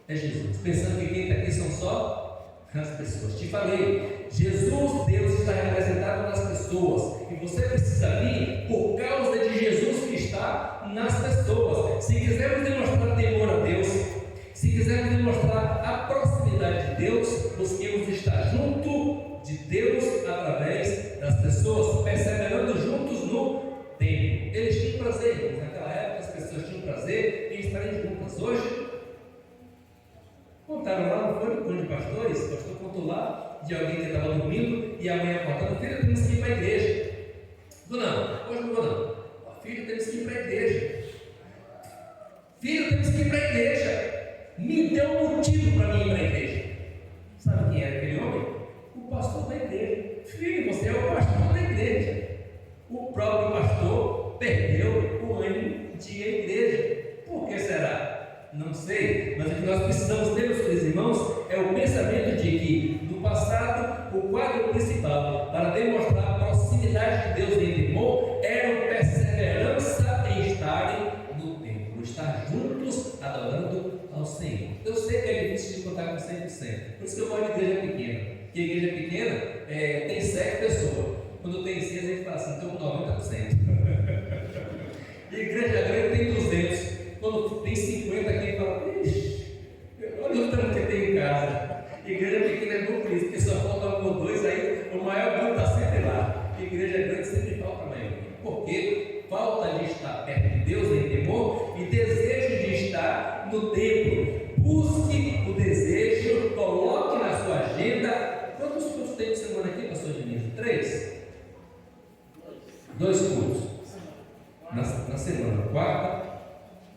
é Jesus, pensando que quem está aqui são só as pessoas. Te falei, Jesus, Deus está representado nas pessoas, e você precisa vir por causa de Jesus que está nas pessoas. Se quisermos demonstrar temor a Deus, se quisermos demonstrar a proximidade de Deus, busquemos estar junto de Deus através das pessoas, perseverando juntos no tempo. Eles tinham prazer, naquela época as pessoas tinham prazer em estarem juntas. Hoje, contaram lá, não foi no plano de pastores? O pastor contou lá de alguém que estava dormindo e a mãe acordando: filho, temos que ir para a igreja. Não, hoje não vou não. Filho, temos que ir para a igreja. Filho, temos que ir para a igreja. Me deu um motivo para mim ir para a igreja. Sabe quem era aquele homem? O pastor da igreja. Filho, você é o pastor da igreja. O próprio pastor perdeu o ânimo de ir à igreja. Por que será? Não sei, mas o que nós precisamos ter, meus irmãos, é o pensamento de que no passado o quadro principal para demonstrar a proximidade de Deus em temor era a perseverança em estarem no templo, estar juntos adorando ao Senhor. Eu sei que é difícil de contar com 100%, por isso que eu moro em igreja pequena, porque igreja pequena tem 7 pessoas, quando tem 6 a gente fala assim, estou com 90%. Igreja grande tem 200, quando tem 50 aqui fala, ixi, olha o tanto que tem em casa. Igreja pequena é bom por isso, porque só falta 1 ou 2, aí o maior grupo está sempre lá. Igreja grande sempre falta maioria, porque falta de estar perto de Deus em temor e desejo de estar no templo. Busque o desejo, coloque na sua agenda. Quantos cultos tem de semana aqui, pastor Diniz? 3? 2 cultos na semana, 4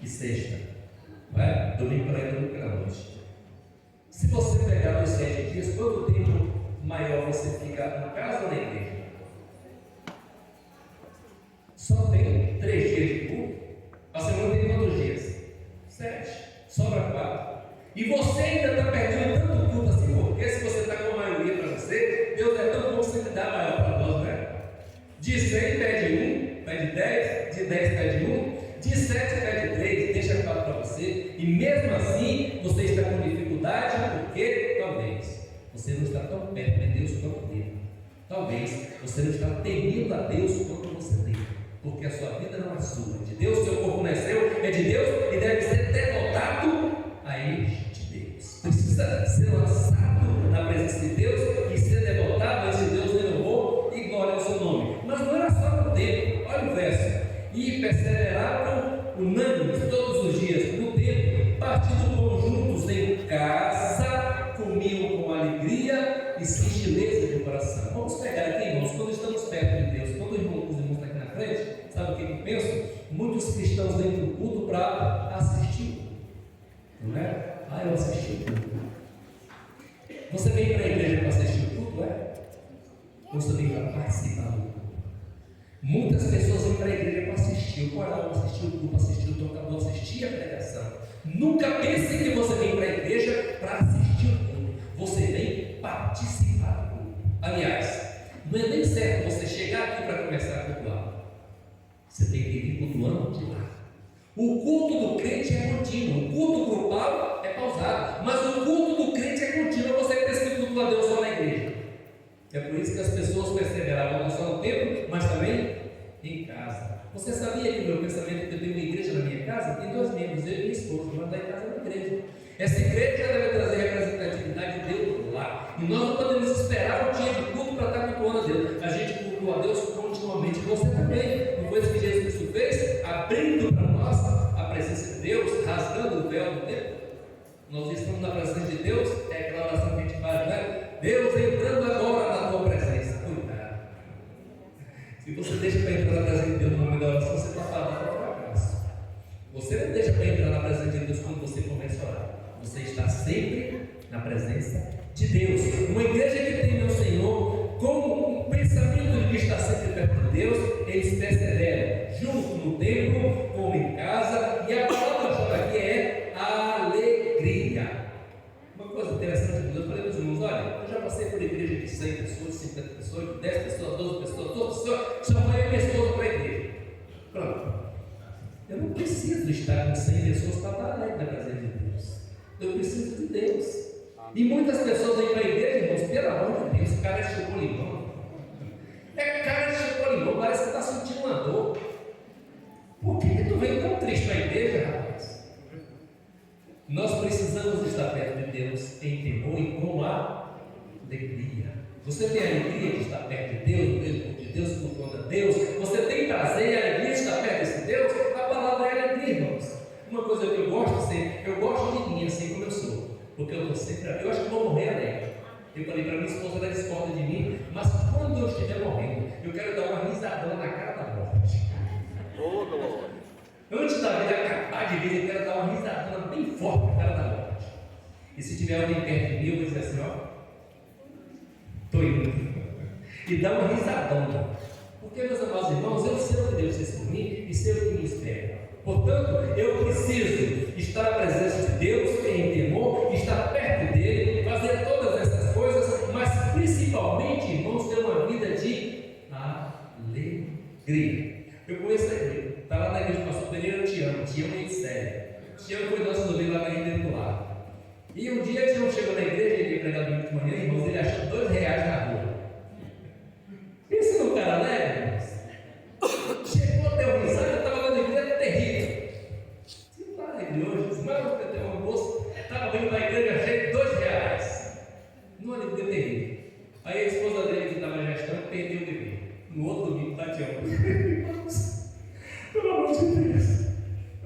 e sexta. Vai? Domingo para ir, domingo pela noite. Se você pegar os 7 dias, quanto tempo maior você fica na casa ou na igreja? Só tem 3 dias de culto. A semana tem quantos dias? 7. Sobra 4. E você ainda está perdendo tanto culto assim, porque se você está com a maioria para você, Deus é tão bom que você dá maior para nós, né? De 100 pede 1, pede 10, de 10 pede 1, de 7 pede 3, deixa 4 para você, e mesmo assim você está com dificuldade, porque talvez você não está tão perto de Deus quanto dele. Talvez você não está temendo a Deus quanto você deve, porque a sua vida não é sua, é de Deus, seu corpo não é seu, é de Deus e deve ser devotado a este Deus. Precisa ser lançado na presença de Deus e ser devotado a esse Deus renovou e glória ao seu nome. Mas não era só no tempo, olha o verso: e perseveravam unânimes todos os dias no templo, partindo pão juntos em casa, comiam com alegria e singeleza de coração. Vamos pegar aqui, irmãos, quando estamos perto de Deus, quando os irmãos estão aqui na frente, sabe o que eu penso? Muitos cristãos vêm para o culto para assistir, não é? Eu assisti o culto. Você vem para a igreja para assistir o culto, é? Ou você vem para participar do culto? Muitas pessoas vêm para a igreja para assistir o coral, assistir o culto, assistir o tocador, assistir a pregação. Nunca pense que você vem para a igreja para assistir o culto. Você vem participar do culto. Aliás, não é nem certo você chegar aqui para começar a cultuar. Você tem que ir cultuando de lá. O culto do crente é contínuo, o culto grupal é pausado, mas o culto do crente é contínuo. Você pensa que cultua a Deus só na igreja. É por isso que as pessoas perseveravam não só no templo, mas também em casa. Você sabia que o meu pensamento é que eu tenho uma igreja na minha casa? Tem 2 membros, eu e minha esposa, mas da casa da igreja. Essa igreja deve trazer representatividade de Deus lá. E nós não podemos esperar o dia de culto para estar cultuando a Deus. A gente cultua a Deus continuamente. Você também. Não foi isso que Jesus Cristo fez? Abrindo para nós a presença de Deus, rasgando o véu do templo. Nós estamos na presença de Deus. É aquela oração que a gente faz, né? Deus entrando agora na tua presença. Cuidado. Se você deixa para entrar na presença de Deus no momento da oração, você está fadado para o fracasso. Você não deixa para entrar na presença de Deus quando você começa a orar. Você está sempre na presença de Deus. Uma igreja que tem meu Senhor como um pensamento de que está sempre perto de Deus, eles perseveram junto no templo, como em casa, e a palavra aqui é alegria. Uma coisa interessante de Deus, eu falei para os irmãos, olha, eu já passei por igreja de 100 pessoas, 50 pessoas, de 10 pessoas, 12 pessoas, 12 pessoas, chamei pessoas para a igreja. Pronto. Eu não preciso estar com 100 pessoas para estar alegre na presença de Deus. Eu preciso de Deus. E muitas pessoas vêm para a igreja, irmãos, pelo amor de Deus, cara de chocolimão. É cara de chocolimão, parece que está sentindo uma dor. Por que tu vem tão triste para a igreja, rapaz? Nós precisamos estar perto de Deus em temor e com alegria. Você tem alegria de estar perto de Deus, cultuando a Deus? Você tem prazer e alegria de estar perto desse Deus? A palavra é alegria, irmãos. Uma coisa que eu gosto de ser, eu gosto de mim assim como eu sou, porque eu estou sempre, eu acho que vou morrer alegre. Eu falei para minha esposa, ela discorda de mim, mas quando eu estiver morrendo, eu quero dar uma risadona na cara da morte. Oh, glória! Antes da vida acabar de vida, eu quero dar uma risadona bem forte na cara da morte. E se tiver alguém perto de mim, eu vou dizer assim, ó, estou indo. E dar uma risadona. Porque, meus amados irmãos, eu sei o que Deus fez por mim e sei o que me espera. Portanto, eu preciso estar na presença de Deus em temor, estar perto dele, fazer todas essas coisas, mas principalmente, irmãos, ter uma vida de alegria. Eu conheço a igreja, está lá na igreja do pastor Pereira, eu te amo muito sério. Te amo, foi nosso novelo lá na igreja do lado. E um dia ele chegou na igreja, ele ia pregar domingo de manhã, irmãos, ele achou R$2 na rua. Pensa num cara alegre, irmãos. Chegou até o risado, eu estava lá na igreja, terrível. Você não está alegre hoje, mas você tem uma moça, estava vindo na igreja, achei R$2. Não alegria terrível. Aí a esposa dele que estava gestando perdeu o bebê. No outro domingo, Tatiana. Pelo amor de Deus.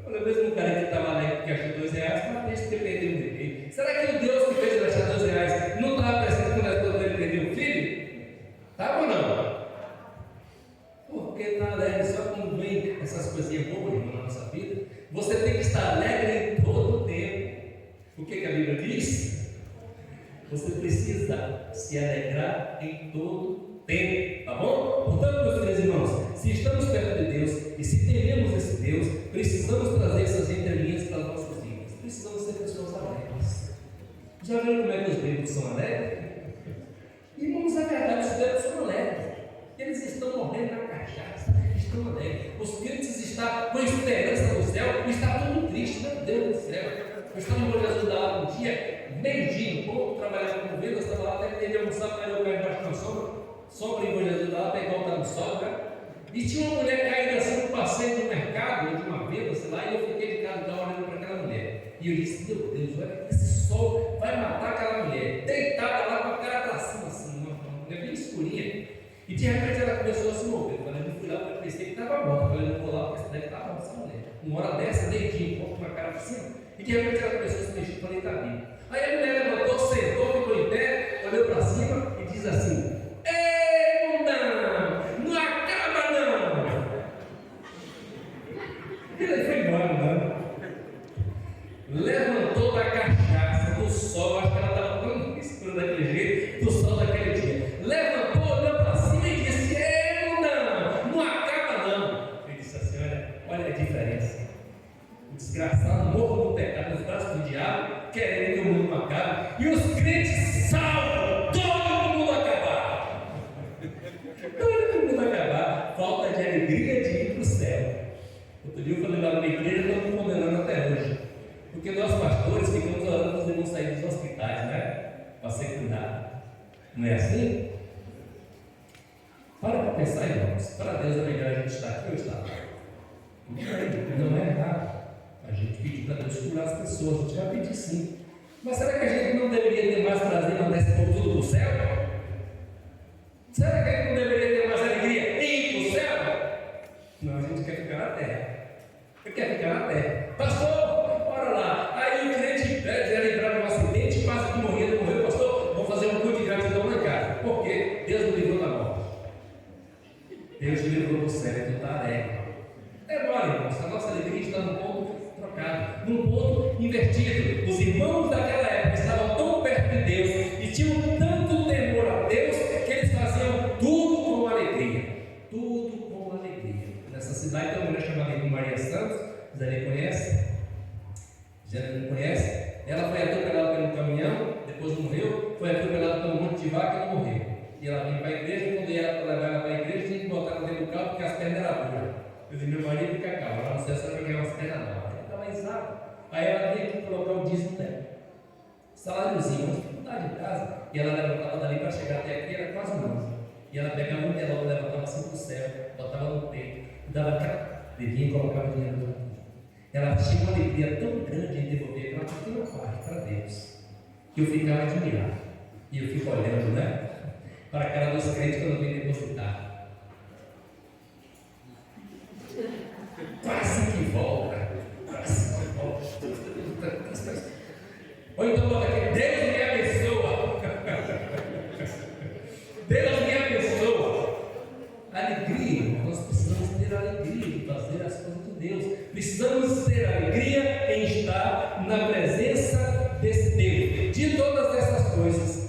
Olha, mesmo um cara que estava alegre que achou R$2, mas deixa de perder o bebê. Será que o Deus que fez ele achar R$2 não estava presente quando a esposa dele perdeu o filho? Estava ou não? Porque está alegre só quando vem essas coisinhas boas, irmão, na nossa vida. Você tem que estar alegre em todo o tempo. O que a Bíblia diz? Você precisa se alegrar em todo tempo, tá bom? Portanto, meus queridos irmãos, se estamos perto de Deus e se tememos esse Deus, precisamos trazer essas entrelinhas para as nossas vidas. Precisamos ser pessoas alegres. Já viram como é que os bêbados são alegres? Irmãos, a verdade, os bêbados são alegres. Eles estão morrendo na cachaça, estão alegres. Os crentes estão com esperança no céu e está tudo triste, meu Deus do céu. Eu estava no Jesus da lá um dia, meio-dia, um pouco, trabalhando com vendas, estava lá até que ele almoçar para eu cair embaixo de uma sombra em Jesus da lá, para voltar no sol, né? E tinha uma mulher caída assim no passeio do mercado, ou de uma venda, sei lá, e eu fiquei de casa olhando para aquela mulher. E eu disse, meu Deus, olha, esse sol vai matar aquela mulher, deitada lá com a cara para cima, assim, uma mulher bem escurinha. E de repente ela começou a se mover. Quando eu fui lá, eu pensei que estava morta. Eu falei, não vou lá, porque essa deve estar morta, essa mulher. Uma hora dessa, deitinho, um pouco com a cara para cima. E de repente ela começou a se mexer, eu falei, está vivo. Aí a mulher levantou, sentou, ficou em pé, olhou para cima e diz assim: ei, mundão, não acaba não. Ele foi embora, não. Levantou da cachaça, do sol, acho que ela estava tão escura daquele jeito, do sol daquele dia. Levantou, olhou para cima e disse: ei, mundão, não acaba não. Ele disse assim: olha a diferença. O desgraçado morto no pecado, nos braços do diabo, querendo que o mundo acabe, e os crentes salvam, todo mundo acabar. Todo mundo acabar, falta de alegria de ir para o céu. Outro dia eu falei lá na igreja, Não é assim? Para pensar, irmãos. Para Deus é melhor a gente estar aqui ou estar lá. Não é errado a gente pedir para Deus curar as pessoas. A gente vai pedir sim. Mas será que a gente não deveria ter mais prazer em mandar esse povo tudo para o céu? Será que a gente não deveria ter mais alegria em ir para o céu? Não, a gente quer ficar na terra. Quer ficar na terra. Pastor, bora lá. Aí o crente já lembrar de um acidente, quase que morreu. Pastor, vamos fazer um culto de gratidão lá em casa. Por quê? Deus me livrou da morte. Deus me livrou do céu, então está alegre. Agora, irmãos, a nossa alegria está num ponto trocado, num ponto invertido. Os irmãos daquela época estavam tão perto de Deus e tinham tanto temor a Deus que eles faziam tudo com alegria. Tudo com alegria. Nessa cidade tem uma mulher chamada Maria Santos. Zé conhece? Já não conhece? Ela foi atropelada pelo caminhão, depois morreu, foi atropelada pelo monte de vaca e não morreu. E ela vinha para a igreja, quando ia levar ela para a igreja, tinha que botar ela dentro do carro porque as pernas eram duras. Eu disse, meu marido fica calmo, ela não sei se ela vai ganhar umas pernas não. Ela estava exata. Aí ela vinha aqui colocar o dízimo dela. Saláriozinho, uma dificuldade de casa. E ela levantava dali para chegar até aqui, era quase um ano. E ela pegava um telão, levantava assim para o céu, botava no peito, dava aquela, vinha e colocava dinheiro no aqui. Ela tinha uma alegria tão grande em devolver aquela pequena parte para Deus, que eu ficava admirado. E eu fico olhando, né? Para a cara dos crentes quando vem depositar. Quase que volta. Quase que volta. Ou então bota aqui, Deus me abençoa. Deus me abençoa. Alegria, nós precisamos ter alegria de fazer as coisas de Deus. Precisamos ter alegria em estar na presença desse Deus. De todas essas coisas,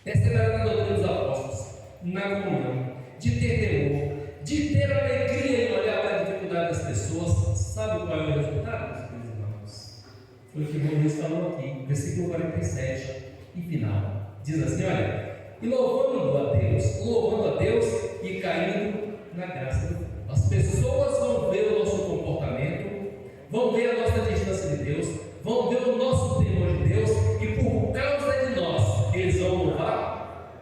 perseverar na doutrina dos apóstolos, na comunhão, de ter temor, de ter alegria em olhar para a dificuldade das pessoas. Sabe qual é o resultado, meus irmãos? Foi o que o Luiz falou aqui, versículo 47 e final. Diz assim: olha, e louvando a Deus e caindo na graça de Deus. As pessoas vão ver o nosso comportamento, vão ver a nossa distância de Deus, vão ver o nosso temor de Deus, e por causa de nós, eles vão louvar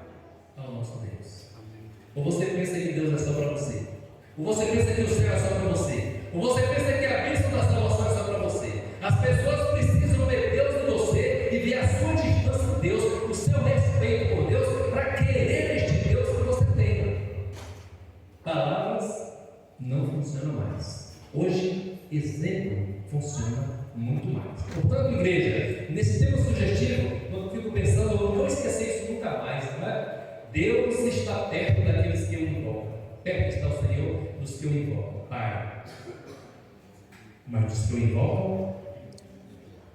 ao nosso Deus. Ou você pensa que Deus é só para você? Ou você pensa que o céu é só para você? Ou você pensa que a bênção da salvação é só para você? As pessoas precisam ver Deus em você e ver a sua distância de Deus, o seu respeito por Deus, para querer este Deus que você tem. Palavras não funcionam mais. Hoje, exemplo funciona muito mais. Portanto, igreja, nesse tema sugestivo, eu fico pensando, eu não vou esquecer isso nunca mais, não é? Deus está perto daqueles que o invocam. Perto está o Senhor dos que o invocam. Pai. Mas dos que o invocam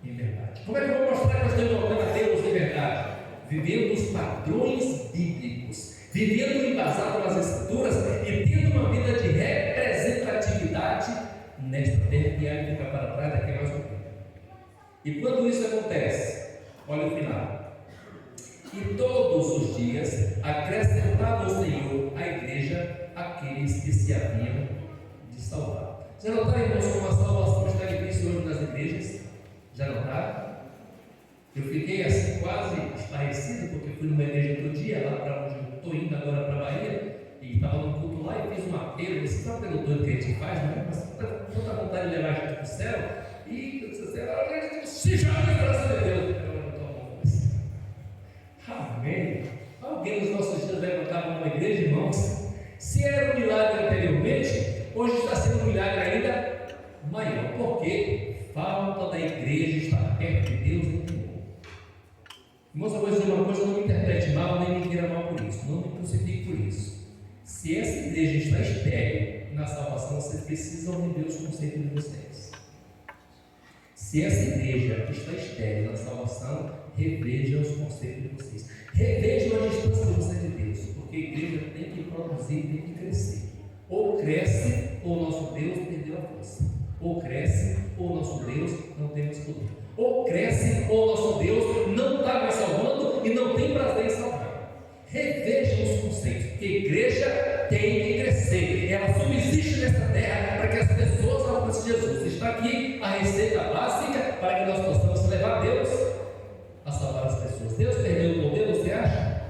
em verdade. Como é que eu vou mostrar que eu estou invocando a Deus em verdade? Vivendo os padrões bíblicos, vivendo embasado nas Escrituras e tendo uma vida de representatividade nesta terra que há de ficar para trás daqui a mais um tempo. E quando isso acontece, olha o final. E todos os dias acrescentava o Senhor à igreja aqueles que se haviam de salvar. Já notaram, irmãos, como a salvação está difícil hoje nas igrejas? Já notaram? Eu fiquei assim quase estarrecido, porque fui numa igreja outro dia, lá para onde eu estou indo agora para a Bahia, e estava no culto lá e fiz um apelo. Esse sabe pelo doido que a gente faz, né? Mas tanta vontade de levar a gente para o céu, e eu disse assim: se joga, graças a Deus. Amém. Alguém nos nossos dias levantava numa igreja, irmãos. Se era um milagre anteriormente, hoje está sendo um milagre ainda maior. Por quê? Falta da igreja estar perto de Deus em temor. Irmãos, eu vou dizer uma coisa: não me interprete mal, nem me queira mal por isso, não me crucifique por isso. Se essa igreja está estéril na salvação, vocês precisam rever os conceitos de vocês. Se essa igreja está estéril na salvação, reveja os conceitos de vocês. Revejam a distância de vocês de Deus, porque a igreja tem que produzir, tem que crescer. Ou cresce, ou o nosso Deus perdeu a força. Ou cresce, ou o nosso Deus não tem mais poder. Ou cresce, ou o nosso Deus não está mais salvando e não tem prazer em salvar. Revejam os conceitos, porque a igreja tem que crescer. Ela subsiste nesta terra para que as pessoas alcancem Jesus. Está aqui a receita básica para que nós possamos levar Deus a salvar as pessoas. Deus perdeu o poder, você acha?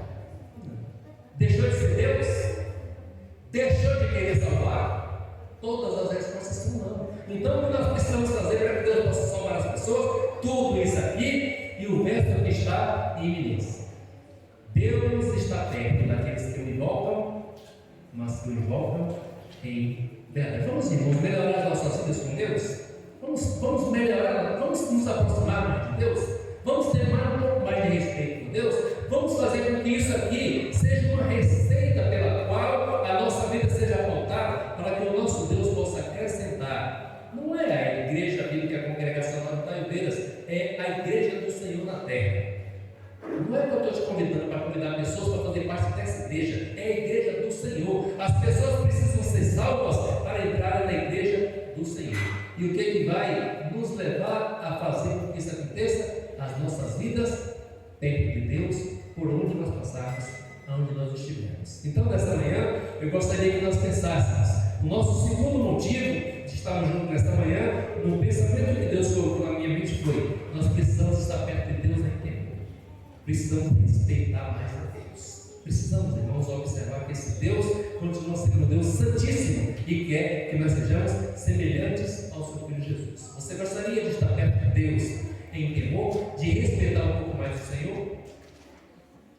Deixou de querer salvar? Todas as respostas são não. Então, o que nós precisamos fazer para que Deus possa salvar as pessoas? Tudo isso aqui, e o resto que está em iminência. Deus está perto daqueles que o invocam, mas que o invocam em verdade. Vamos, irmãos, melhorar as nossas vidas com Deus? Vamos melhorar, vamos nos aproximar mais de Deus? Vamos ter um pouco mais de respeito por Deus? Vamos fazer com que isso aqui seja uma receita pela qual a nossa vida seja apontada para que o nosso Deus possa acrescentar. Não é a igreja bíblica, a congregação lá no Taiveiras, é a igreja do Senhor na terra. Não é que eu estou te convidando para convidar pessoas para fazer parte dessa igreja, é a igreja do Senhor. As pessoas precisam ser salvas para entrar na igreja do Senhor. E o que vai nos levar a fazer com que isso aconteça? As nossas vidas perto de Deus, por onde nós passarmos, aonde nós estivermos. Então, nesta manhã, eu gostaria que nós pensássemos. O nosso segundo motivo de estarmos juntos nesta manhã, no pensamento que Deus colocou na minha mente foi: nós precisamos estar perto de Deus em tempo. Precisamos respeitar mais a Deus. Precisamos, irmãos, observar que esse Deus continua sendo um Deus santíssimo e quer que nós sejamos semelhantes ao seu Filho Jesus. Você gostaria de estar perto de Deus em temor, de respeitar um pouco mais o Senhor?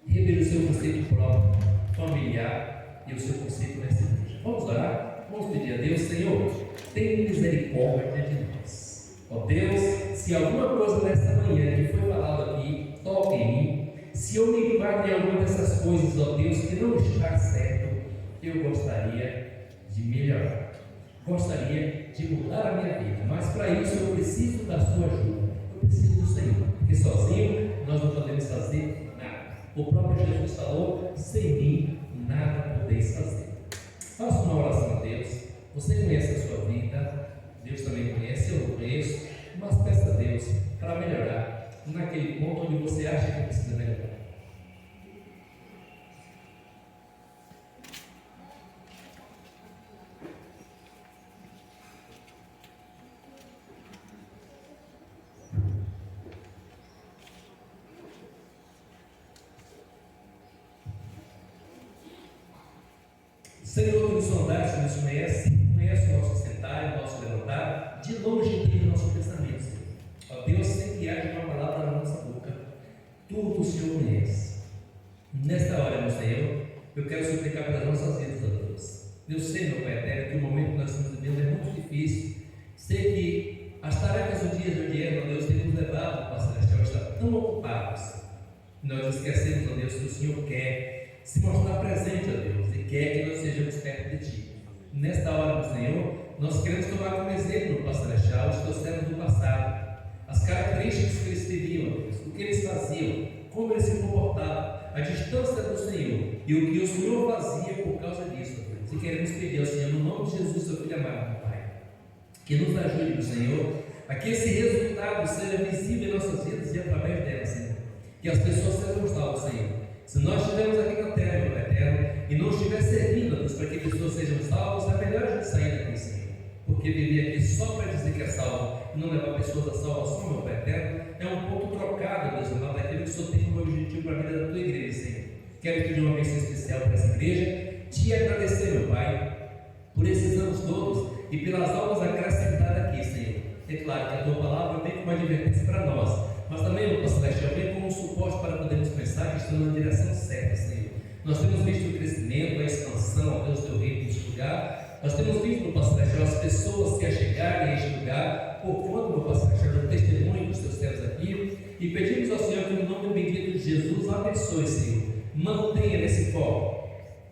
Rever o seu conceito próprio, familiar e o seu conceito nessa igreja. Vamos orar? Vamos pedir a Deus: Senhor, tenha misericórdia de nós. Ó Deus, se alguma coisa nesta manhã que foi falado aqui toque em mim, se eu me ligar de alguma dessas coisas, ó Deus, que não está certo, eu gostaria de melhorar, gostaria de mudar a minha vida, mas para isso eu preciso da sua ajuda, eu preciso do Senhor, porque sozinho nós não podemos fazer nada. O próprio Jesus falou: sem mim nada podeis fazer. Faça uma oração a Deus. Você conhece a sua vida, Deus também conhece, eu não conheço, mas peça a Deus para melhorar naquele ponto onde você acha que precisa melhorar. Senhor, que nos sondaste, que nos conhece o nosso sentar, o nosso levantar, de longe entende o nosso pensamento, Senhor. Ó Deus, sem que haja uma palavra na nossa boca, tudo o Senhor conhece. Nesta hora, meu Senhor, eu quero suplicar pelas nossas vidas, ó Deus. Eu sei, meu Pai eterno, que o momento que nós estamos vivendo é muito difícil. Sei que as tarefas do dia a dia, ó Deus, têm nos levado, Pai Celestial, a estar tão ocupados. Nós esquecemos, ó Deus, que o Senhor quer se mostrar presente, ó Deus, e quer que nós sejamos perto de Ti. Nesta hora, meu Senhor, nós queremos tomar como exemplo, Pai Celestial, os Teus servos do passado, as características que eles teriam, ó Deus, o que eles faziam, como eles se comportavam, a distância do Senhor e o que o Senhor fazia por causa disso, ó Deus. E queremos pedir ao Senhor, no nome de Jesus, seu Filho amado, Pai, que nos ajude, meu Senhor, a que esse resultado seja visível em nossas vidas e através delas, Senhor. Que as pessoas sejam salvas, Senhor. Se nós estivermos aqui na terra, meu Pai eterno, e não estiver servindo, Deus, para que pessoas sejam salvas, é melhor a gente sair daqui, Senhor. Porque viver aqui só para dizer que é salvo e não levar pessoas à salvação, meu Pai eterno, é um ponto trocado, Deus amado, daquilo que o Senhor tem como objetivo para a vida da tua igreja, Senhor. Quero pedir uma bênção especial para essa igreja, te agradecer, meu Pai, por esses anos todos e pelas aulas acrescentadas aqui, Senhor. É claro que a tua palavra vem como advertência para nós, mas também, meu Pai Celestial, vem como um suporte para podermos pensar que estamos na direção certa, Senhor. Nós temos visto o crescimento, a expansão, ó Deus, do teu reino neste lugar. Nós temos visto, meu Pai Celestial, as pessoas que chegarem a este lugar, por conta, meu Pai Celestial, do testemunho dos teus servos aqui, e pedimos ao Senhor que, no nome bendito de Jesus, abençoe, Senhor. Mantenha nesse foco,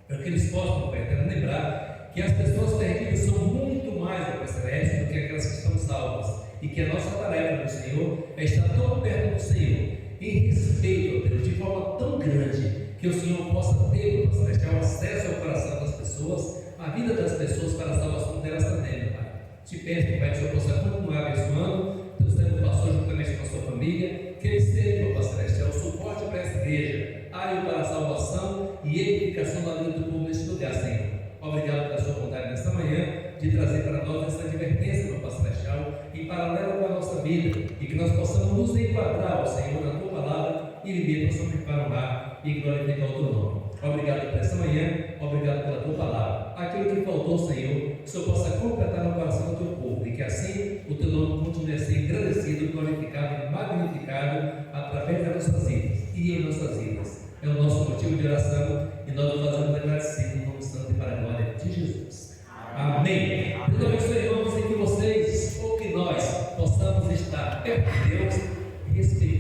para que eles possam, meu Pai eterno, lembrar que as pessoas perdidas são muito mais, meu Pai Celeste, do que aquelas que estão salvas. E que a nossa tarefa do Senhor é estar tão perto do Senhor, em respeito a Deus, de forma tão grande, que o Senhor possa ter, Pai Celestial, acesso ao coração das pessoas, a vida das pessoas para a salvação delas também, meu Pai. Te peço, Pai, que o Senhor possa continuar abençoando, Deus tempo passou juntamente com a sua família, que Ele seja, Pai Celestial, o suporte para essa igreja, área para a salvação e edificação da vida do povo neste lugar, Senhor. Obrigado pela sua vontade nesta manhã, de trazer para nós essa advertência, meu Pai Celestial, em paralelo com a nossa vida, e que nós possamos nos enquadrar, ó Senhor, na tua palavra e viver para honrar e glorificar o teu nome. Obrigado por essa manhã, obrigado pela tua palavra. Aquilo que faltou, Senhor, que o Senhor possa completar no coração do teu povo e que assim o teu nome continue a ser engrandecido, glorificado e magnificado através das nossas vidas e em nossas vidas. É o nosso motivo de oração e nós o fazemos agradecido no nome santo e para a glória de Jesus. Amém. Deus abençoe, irmãos, e que vocês ou que nós possamos estar perto de Deus, respeitar